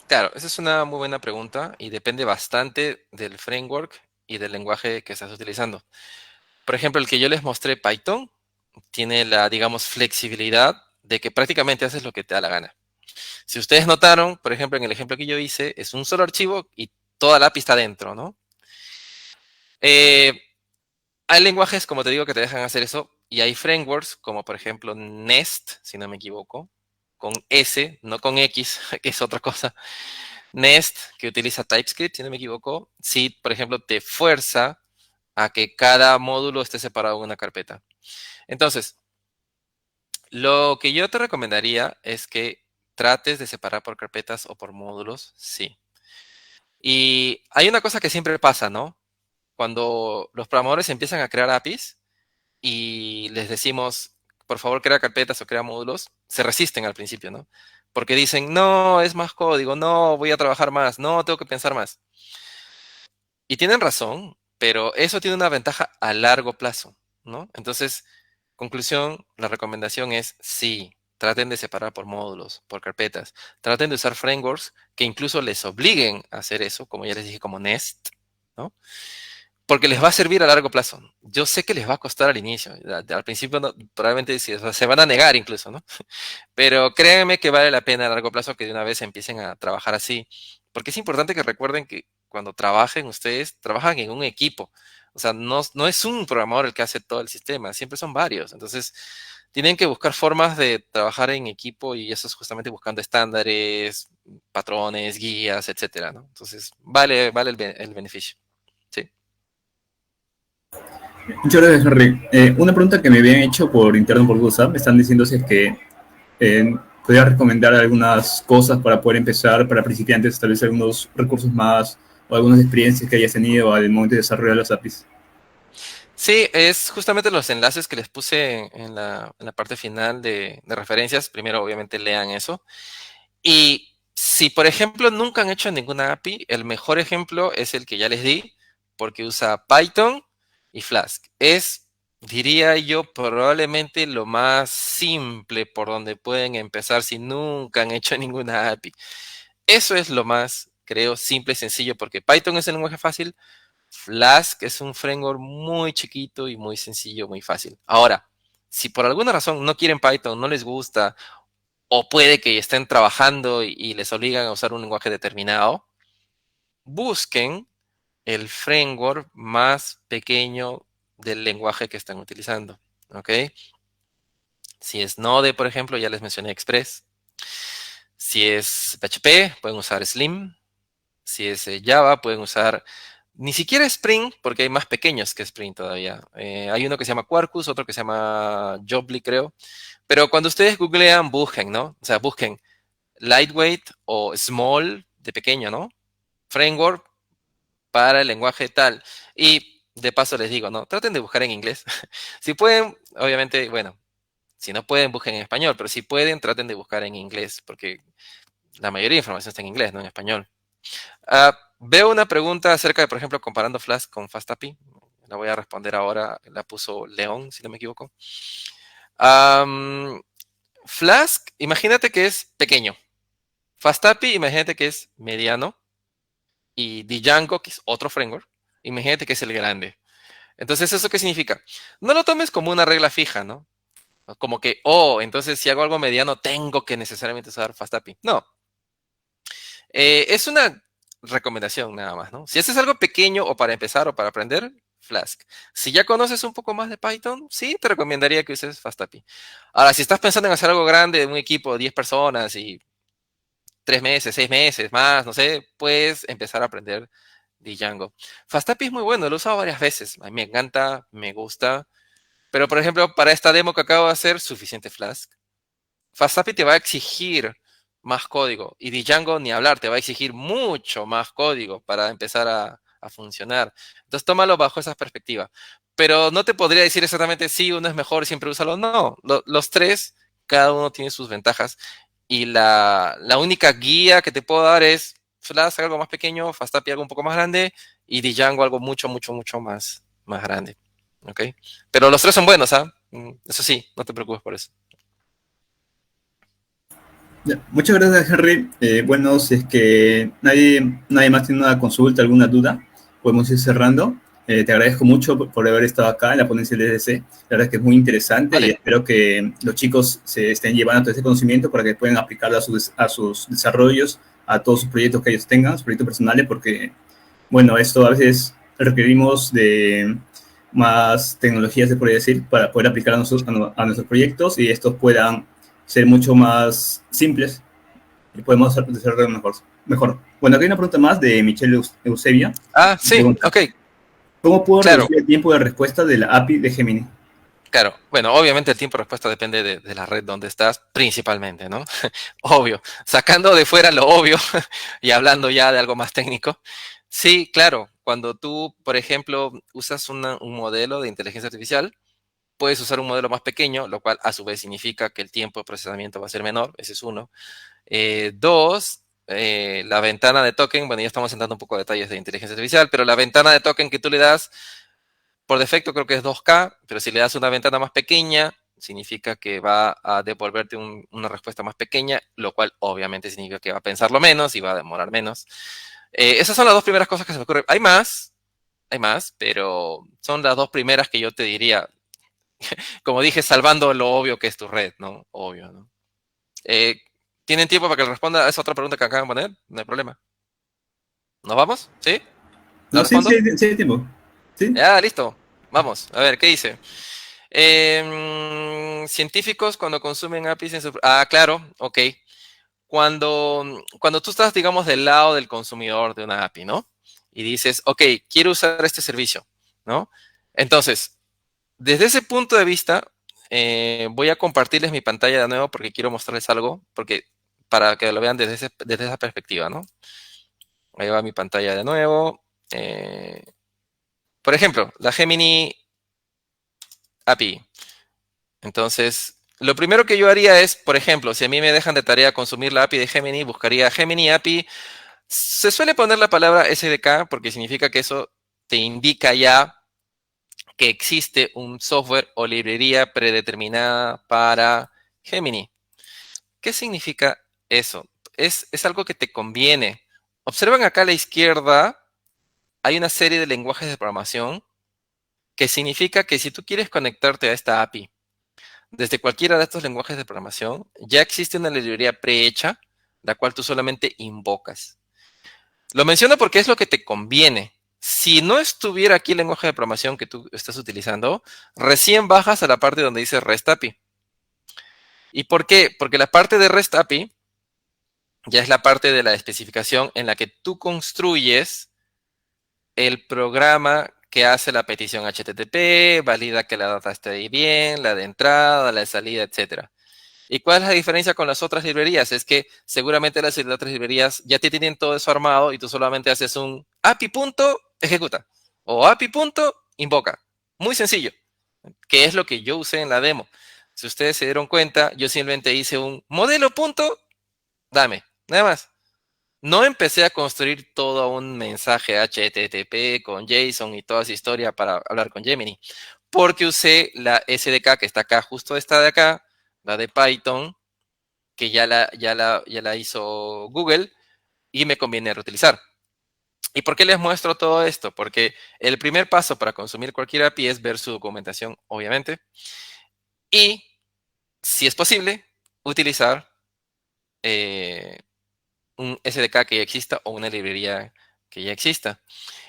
Speaker 2: Claro, esa es una muy buena pregunta y depende bastante del framework y del lenguaje que estás utilizando. Por ejemplo, el que yo les mostré, Python, tiene la, digamos, flexibilidad de que prácticamente haces lo que te da la gana. Si ustedes notaron, por ejemplo, en el ejemplo que yo hice, es un solo archivo y toda la API está dentro, ¿no? Hay lenguajes, como te digo, que te dejan hacer eso y hay frameworks, como por ejemplo Nest, si no me equivoco, con S, no con X, que es otra cosa. Nest, que utiliza TypeScript, si no me equivoco, sí, por ejemplo, te fuerza a que cada módulo esté separado en una carpeta. Entonces, lo que yo te recomendaría es que trates de separar por carpetas o por módulos, sí. Y hay una cosa que siempre pasa, ¿no? Cuando los programadores empiezan a crear APIs y les decimos, por favor, crea carpetas o crea módulos, se resisten al principio, ¿no? Porque dicen, no, es más código, no, voy a trabajar más, no, tengo que pensar más. Y tienen razón, pero eso tiene una ventaja a largo plazo, ¿no? Entonces, conclusión, la recomendación es sí, traten de separar por módulos, por carpetas. Traten de usar frameworks que incluso les obliguen a hacer eso, como ya les dije, como Nest, ¿no? Porque les va a servir a largo plazo. Yo sé que les va a costar al inicio. Al principio probablemente se van a negar incluso, ¿no? Pero créanme que vale la pena a largo plazo que de una vez empiecen a trabajar así. Porque es importante que recuerden que cuando trabajen ustedes, trabajan en un equipo. O sea, no es un programador el que hace todo el sistema, siempre son varios. Entonces, tienen que buscar formas de trabajar en equipo y eso es justamente buscando estándares, patrones, guías, etcétera, ¿no? Entonces, vale el beneficio. Sí.
Speaker 1: Muchas gracias, Henry. Una pregunta que me habían hecho por interno por WhatsApp, me están diciendo si es que podría recomendar algunas cosas para poder empezar para principiantes, tal vez algunos recursos más o algunas experiencias que hayas tenido al momento de desarrollar las APIs.
Speaker 2: Sí, es justamente los enlaces que les puse en la parte final de referencias. Primero, obviamente, lean eso. Y si, por ejemplo, nunca han hecho ninguna API, el mejor ejemplo es el que ya les di, porque usa Python y Flask. Es, diría yo, probablemente lo más simple por donde pueden empezar si nunca han hecho ninguna API. Eso es lo más, creo, simple y sencillo, porque Python es el lenguaje fácil, Flask es un framework muy chiquito y muy sencillo, muy fácil. Ahora, si por alguna razón no quieren Python, no les gusta, o puede que estén trabajando y les obligan a usar un lenguaje determinado, busquen el framework más pequeño del lenguaje que están utilizando, ¿ok? Si es Node, por ejemplo, ya les mencioné Express. Si es PHP, pueden usar Slim. Si es Java, pueden usar ni siquiera Spring, porque hay más pequeños que Spring todavía. Hay uno que se llama Quarkus, otro que se llama Jobly, creo. Pero cuando ustedes googlean, busquen, ¿no? O sea, busquen lightweight o small, de pequeño, ¿no? Framework para el lenguaje tal. Y de paso les digo, ¿no? Traten de buscar en inglés. Si pueden, obviamente, bueno, si no pueden, busquen en español, pero si pueden, traten de buscar en inglés, porque la mayoría de información está en inglés, no en español. Veo una pregunta acerca de, por ejemplo, comparando Flask con FastAPI. La voy a responder ahora. La puso León, si no me equivoco. Flask, imagínate que es pequeño. FastAPI, imagínate que es mediano. Y Django, que es otro framework, imagínate que es el grande. Entonces, ¿eso qué significa? No lo tomes como una regla fija, ¿no? Como que, oh, entonces si hago algo mediano, tengo que necesariamente usar FastAPI. No. Es una recomendación nada más, ¿no? Si haces algo pequeño o para empezar o para aprender, Flask. Si ya conoces un poco más de Python, sí, te recomendaría que uses FastAPI. Ahora, si estás pensando en hacer algo grande, un equipo de 10 personas y 3 meses, 6 meses más, no sé, puedes empezar a aprender Django. FastAPI es muy bueno, lo he usado varias veces. A mí me encanta, me gusta. Pero, por ejemplo, para esta demo que acabo de hacer, suficiente Flask. FastAPI te va a exigir más código. Y Django, ni hablar, te va a exigir mucho más código para empezar a funcionar. Entonces, tómalo bajo esa perspectiva. Pero no te podría decir exactamente si uno es mejor, siempre úsalo. No, los tres, cada uno tiene sus ventajas. Y la única guía que te puedo dar es Flask algo más pequeño, FastAPI algo un poco más grande y Django algo mucho, mucho, mucho más grande. ¿Ok? Pero los tres son buenos, ¿ah? Eso sí, no te preocupes por eso.
Speaker 1: Ya, muchas gracias, Henry. Bueno, si es que nadie más tiene una consulta, alguna duda, podemos ir cerrando. Te agradezco mucho por haber estado acá en la ponencia del DDC. La verdad es que es muy interesante y espero que los chicos se estén llevando todo ese conocimiento para que puedan aplicarlo a sus desarrollos, a todos sus proyectos que ellos tengan, sus proyectos personales, porque, bueno, esto a veces requerimos de más tecnologías, se podría decir, para poder aplicar a nuestros proyectos y estos puedan ser mucho más simples y podemos desarrollar mejor. Bueno, aquí hay una pregunta más de Michelle Eusebia.
Speaker 2: Sí, pregunta, ok.
Speaker 1: ¿Cómo puedo reducir el tiempo de respuesta de la API de Gemini?
Speaker 2: Claro, bueno, obviamente el tiempo de respuesta depende de la red donde estás, principalmente, ¿no? Obvio, sacando de fuera lo obvio y hablando ya de algo más técnico. Sí, claro, cuando tú, por ejemplo, usas un modelo de inteligencia artificial, puedes usar un modelo más pequeño, lo cual a su vez significa que el tiempo de procesamiento va a ser menor, ese es uno. Dos, la ventana de token, bueno, ya estamos entrando un poco a detalles de inteligencia artificial, pero la ventana de token que tú le das, por defecto creo que es 2K, pero si le das una ventana más pequeña, significa que va a devolverte una respuesta más pequeña, lo cual obviamente significa que va a pensarlo menos y va a demorar menos. Esas son las dos primeras cosas que se me ocurren. Hay más, pero son las dos primeras que yo te diría. Como dije, salvando lo obvio que es tu red, ¿no? Obvio, ¿no? ¿Tienen tiempo para que le responda a esa otra pregunta que acaban de poner? No hay problema. ¿Nos vamos? ¿Sí?
Speaker 1: No, sí, hay tiempo. ¿Sí?
Speaker 2: Ya, listo. Vamos, a ver, ¿qué dice? Científicos cuando consumen APIs en su... claro, ok. Cuando tú estás, digamos, del lado del consumidor de una API, ¿no? Y dices, ok, quiero usar este servicio, ¿no? Entonces, desde ese punto de vista, voy a compartirles mi pantalla de nuevo porque quiero mostrarles algo, para que lo vean desde esa perspectiva, ¿no? Ahí va mi pantalla de nuevo. Por ejemplo, la Gemini API. Entonces, lo primero que yo haría es, por ejemplo, si a mí me dejan de tarea consumir la API de Gemini, buscaría Gemini API. Se suele poner la palabra SDK porque significa que eso te indica ya que existe un software o librería predeterminada para Gemini. ¿Qué significa eso? Es algo que te conviene. Observan acá a la izquierda, hay una serie de lenguajes de programación que significa que si tú quieres conectarte a esta API desde cualquiera de estos lenguajes de programación, ya existe una librería prehecha, la cual tú solamente invocas. Lo menciono porque es lo que te conviene. Si no estuviera aquí el lenguaje de programación que tú estás utilizando, recién bajas a la parte donde dice REST API. ¿Y por qué? Porque la parte de REST API ya es la parte de la especificación en la que tú construyes el programa que hace la petición HTTP, valida que la data esté ahí bien, la de entrada, la de salida, etc. ¿Y cuál es la diferencia con las otras librerías? Es que seguramente las otras librerías ya te tienen todo eso armado y tú solamente haces un API.ejecuta o API.invoca. Muy sencillo, que es lo que yo usé en la demo. Si ustedes se dieron cuenta, yo simplemente hice un modelo.dame, nada más. No empecé a construir todo un mensaje HTTP con JSON y toda esa historia para hablar con Gemini, porque usé la SDK que está acá, justo esta de acá, la de Python, que ya la hizo Google y me conviene reutilizar. ¿Y por qué les muestro todo esto? Porque el primer paso para consumir cualquier API es ver su documentación, obviamente, y, si es posible, utilizar un SDK que ya exista o una librería que ya exista.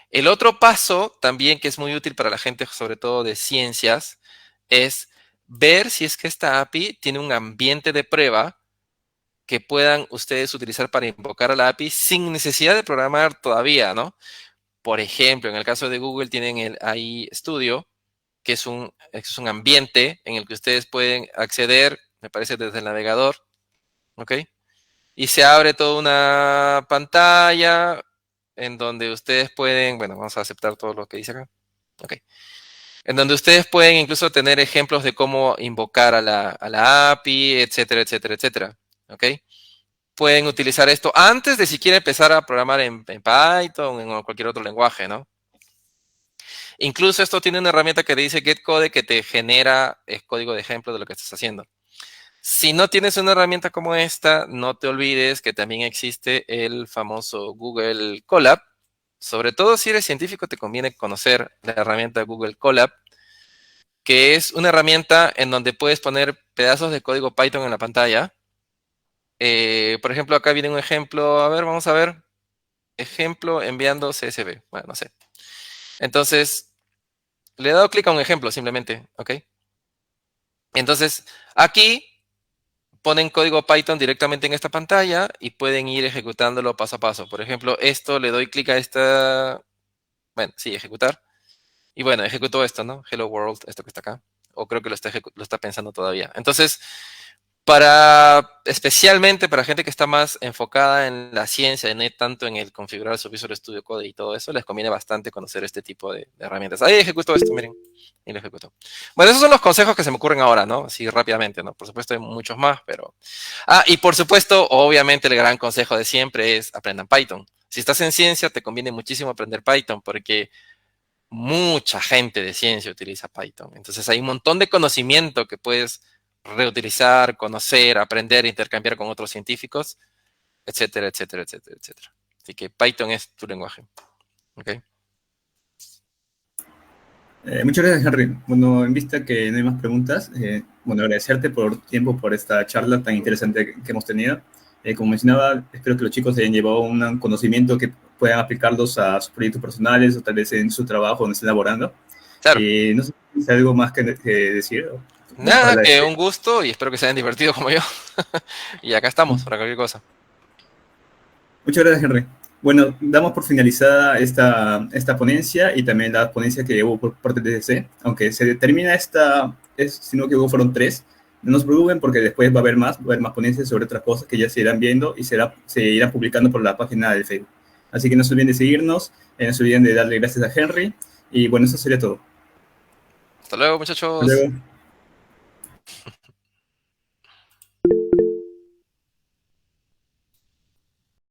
Speaker 2: El otro paso también que es muy útil para la gente, sobre todo de ciencias, es ver si es que esta API tiene un ambiente de prueba que puedan ustedes utilizar para invocar a la API sin necesidad de programar todavía, ¿no? Por ejemplo, en el caso de Google tienen el AI Studio, que es un ambiente en el que ustedes pueden acceder, me parece, desde el navegador, ¿ok? Y se abre toda una pantalla en donde ustedes pueden, bueno, vamos a aceptar todo lo que dice acá. Ok. En donde ustedes pueden incluso tener ejemplos de cómo invocar a la API, etcétera, etcétera, etcétera. ¿Ok? Pueden utilizar esto antes de siquiera empezar a programar en Python o en cualquier otro lenguaje, ¿no? Incluso esto tiene una herramienta que dice getCode que te genera el código de ejemplo de lo que estás haciendo. Si no tienes una herramienta como esta, no te olvides que también existe el famoso Google Colab. Sobre todo si eres científico, te conviene conocer la herramienta Google Colab, que es una herramienta en donde puedes poner pedazos de código Python en la pantalla. Por ejemplo, acá viene un ejemplo. A ver, vamos a ver. Ejemplo enviando CSV. Bueno, no sé. Entonces, le he dado clic a un ejemplo simplemente, ¿ok? Entonces, aquí ponen código Python directamente en esta pantalla y pueden ir ejecutándolo paso a paso. Por ejemplo, esto, le doy clic a esta, bueno, sí, ejecutar. Y bueno, ejecutó esto, ¿no? Hello World, esto que está acá. O creo que lo está pensando todavía. Entonces, especialmente para gente que está más enfocada en la ciencia, tanto en el configurar su Visual Studio Code y todo eso, les conviene bastante conocer este tipo de herramientas. Ahí ejecutó esto, miren. Y lo ejecutó. Bueno, esos son los consejos que se me ocurren ahora, ¿no? Así rápidamente, ¿no? Por supuesto hay muchos más, pero... y por supuesto, obviamente el gran consejo de siempre es aprendan Python. Si estás en ciencia, te conviene muchísimo aprender Python porque mucha gente de ciencia utiliza Python. Entonces hay un montón de conocimiento que puedes reutilizar, conocer, aprender, intercambiar con otros científicos, etcétera, etcétera, etcétera, etcétera. Así que Python es tu lenguaje. ¿Ok?
Speaker 1: Muchas gracias, Henry. Bueno, en vista que no hay más preguntas, bueno, agradecerte por tu tiempo, por esta charla tan interesante que hemos tenido. Como mencionaba, espero que los chicos hayan llevado un conocimiento que puedan aplicarlos a sus proyectos personales o tal vez en su trabajo donde estén laborando.
Speaker 2: Claro.
Speaker 1: No sé si hay algo más que decir.
Speaker 2: Nada, que un gusto y espero que se hayan divertido como yo. Y acá estamos para cualquier cosa.
Speaker 1: Muchas gracias, Henry. Bueno, damos por finalizada esta ponencia y también la ponencia que hubo por parte de DCC. Aunque se termina si no que fueron 3. No se preocupen porque después va a haber más ponencias sobre otras cosas que ya se irán viendo y se irán publicando por la página de Facebook. Así que no se olviden de seguirnos, no se olviden de darle gracias a Henry. Y bueno, eso sería todo.
Speaker 2: Hasta luego, muchachos.
Speaker 1: Hasta luego.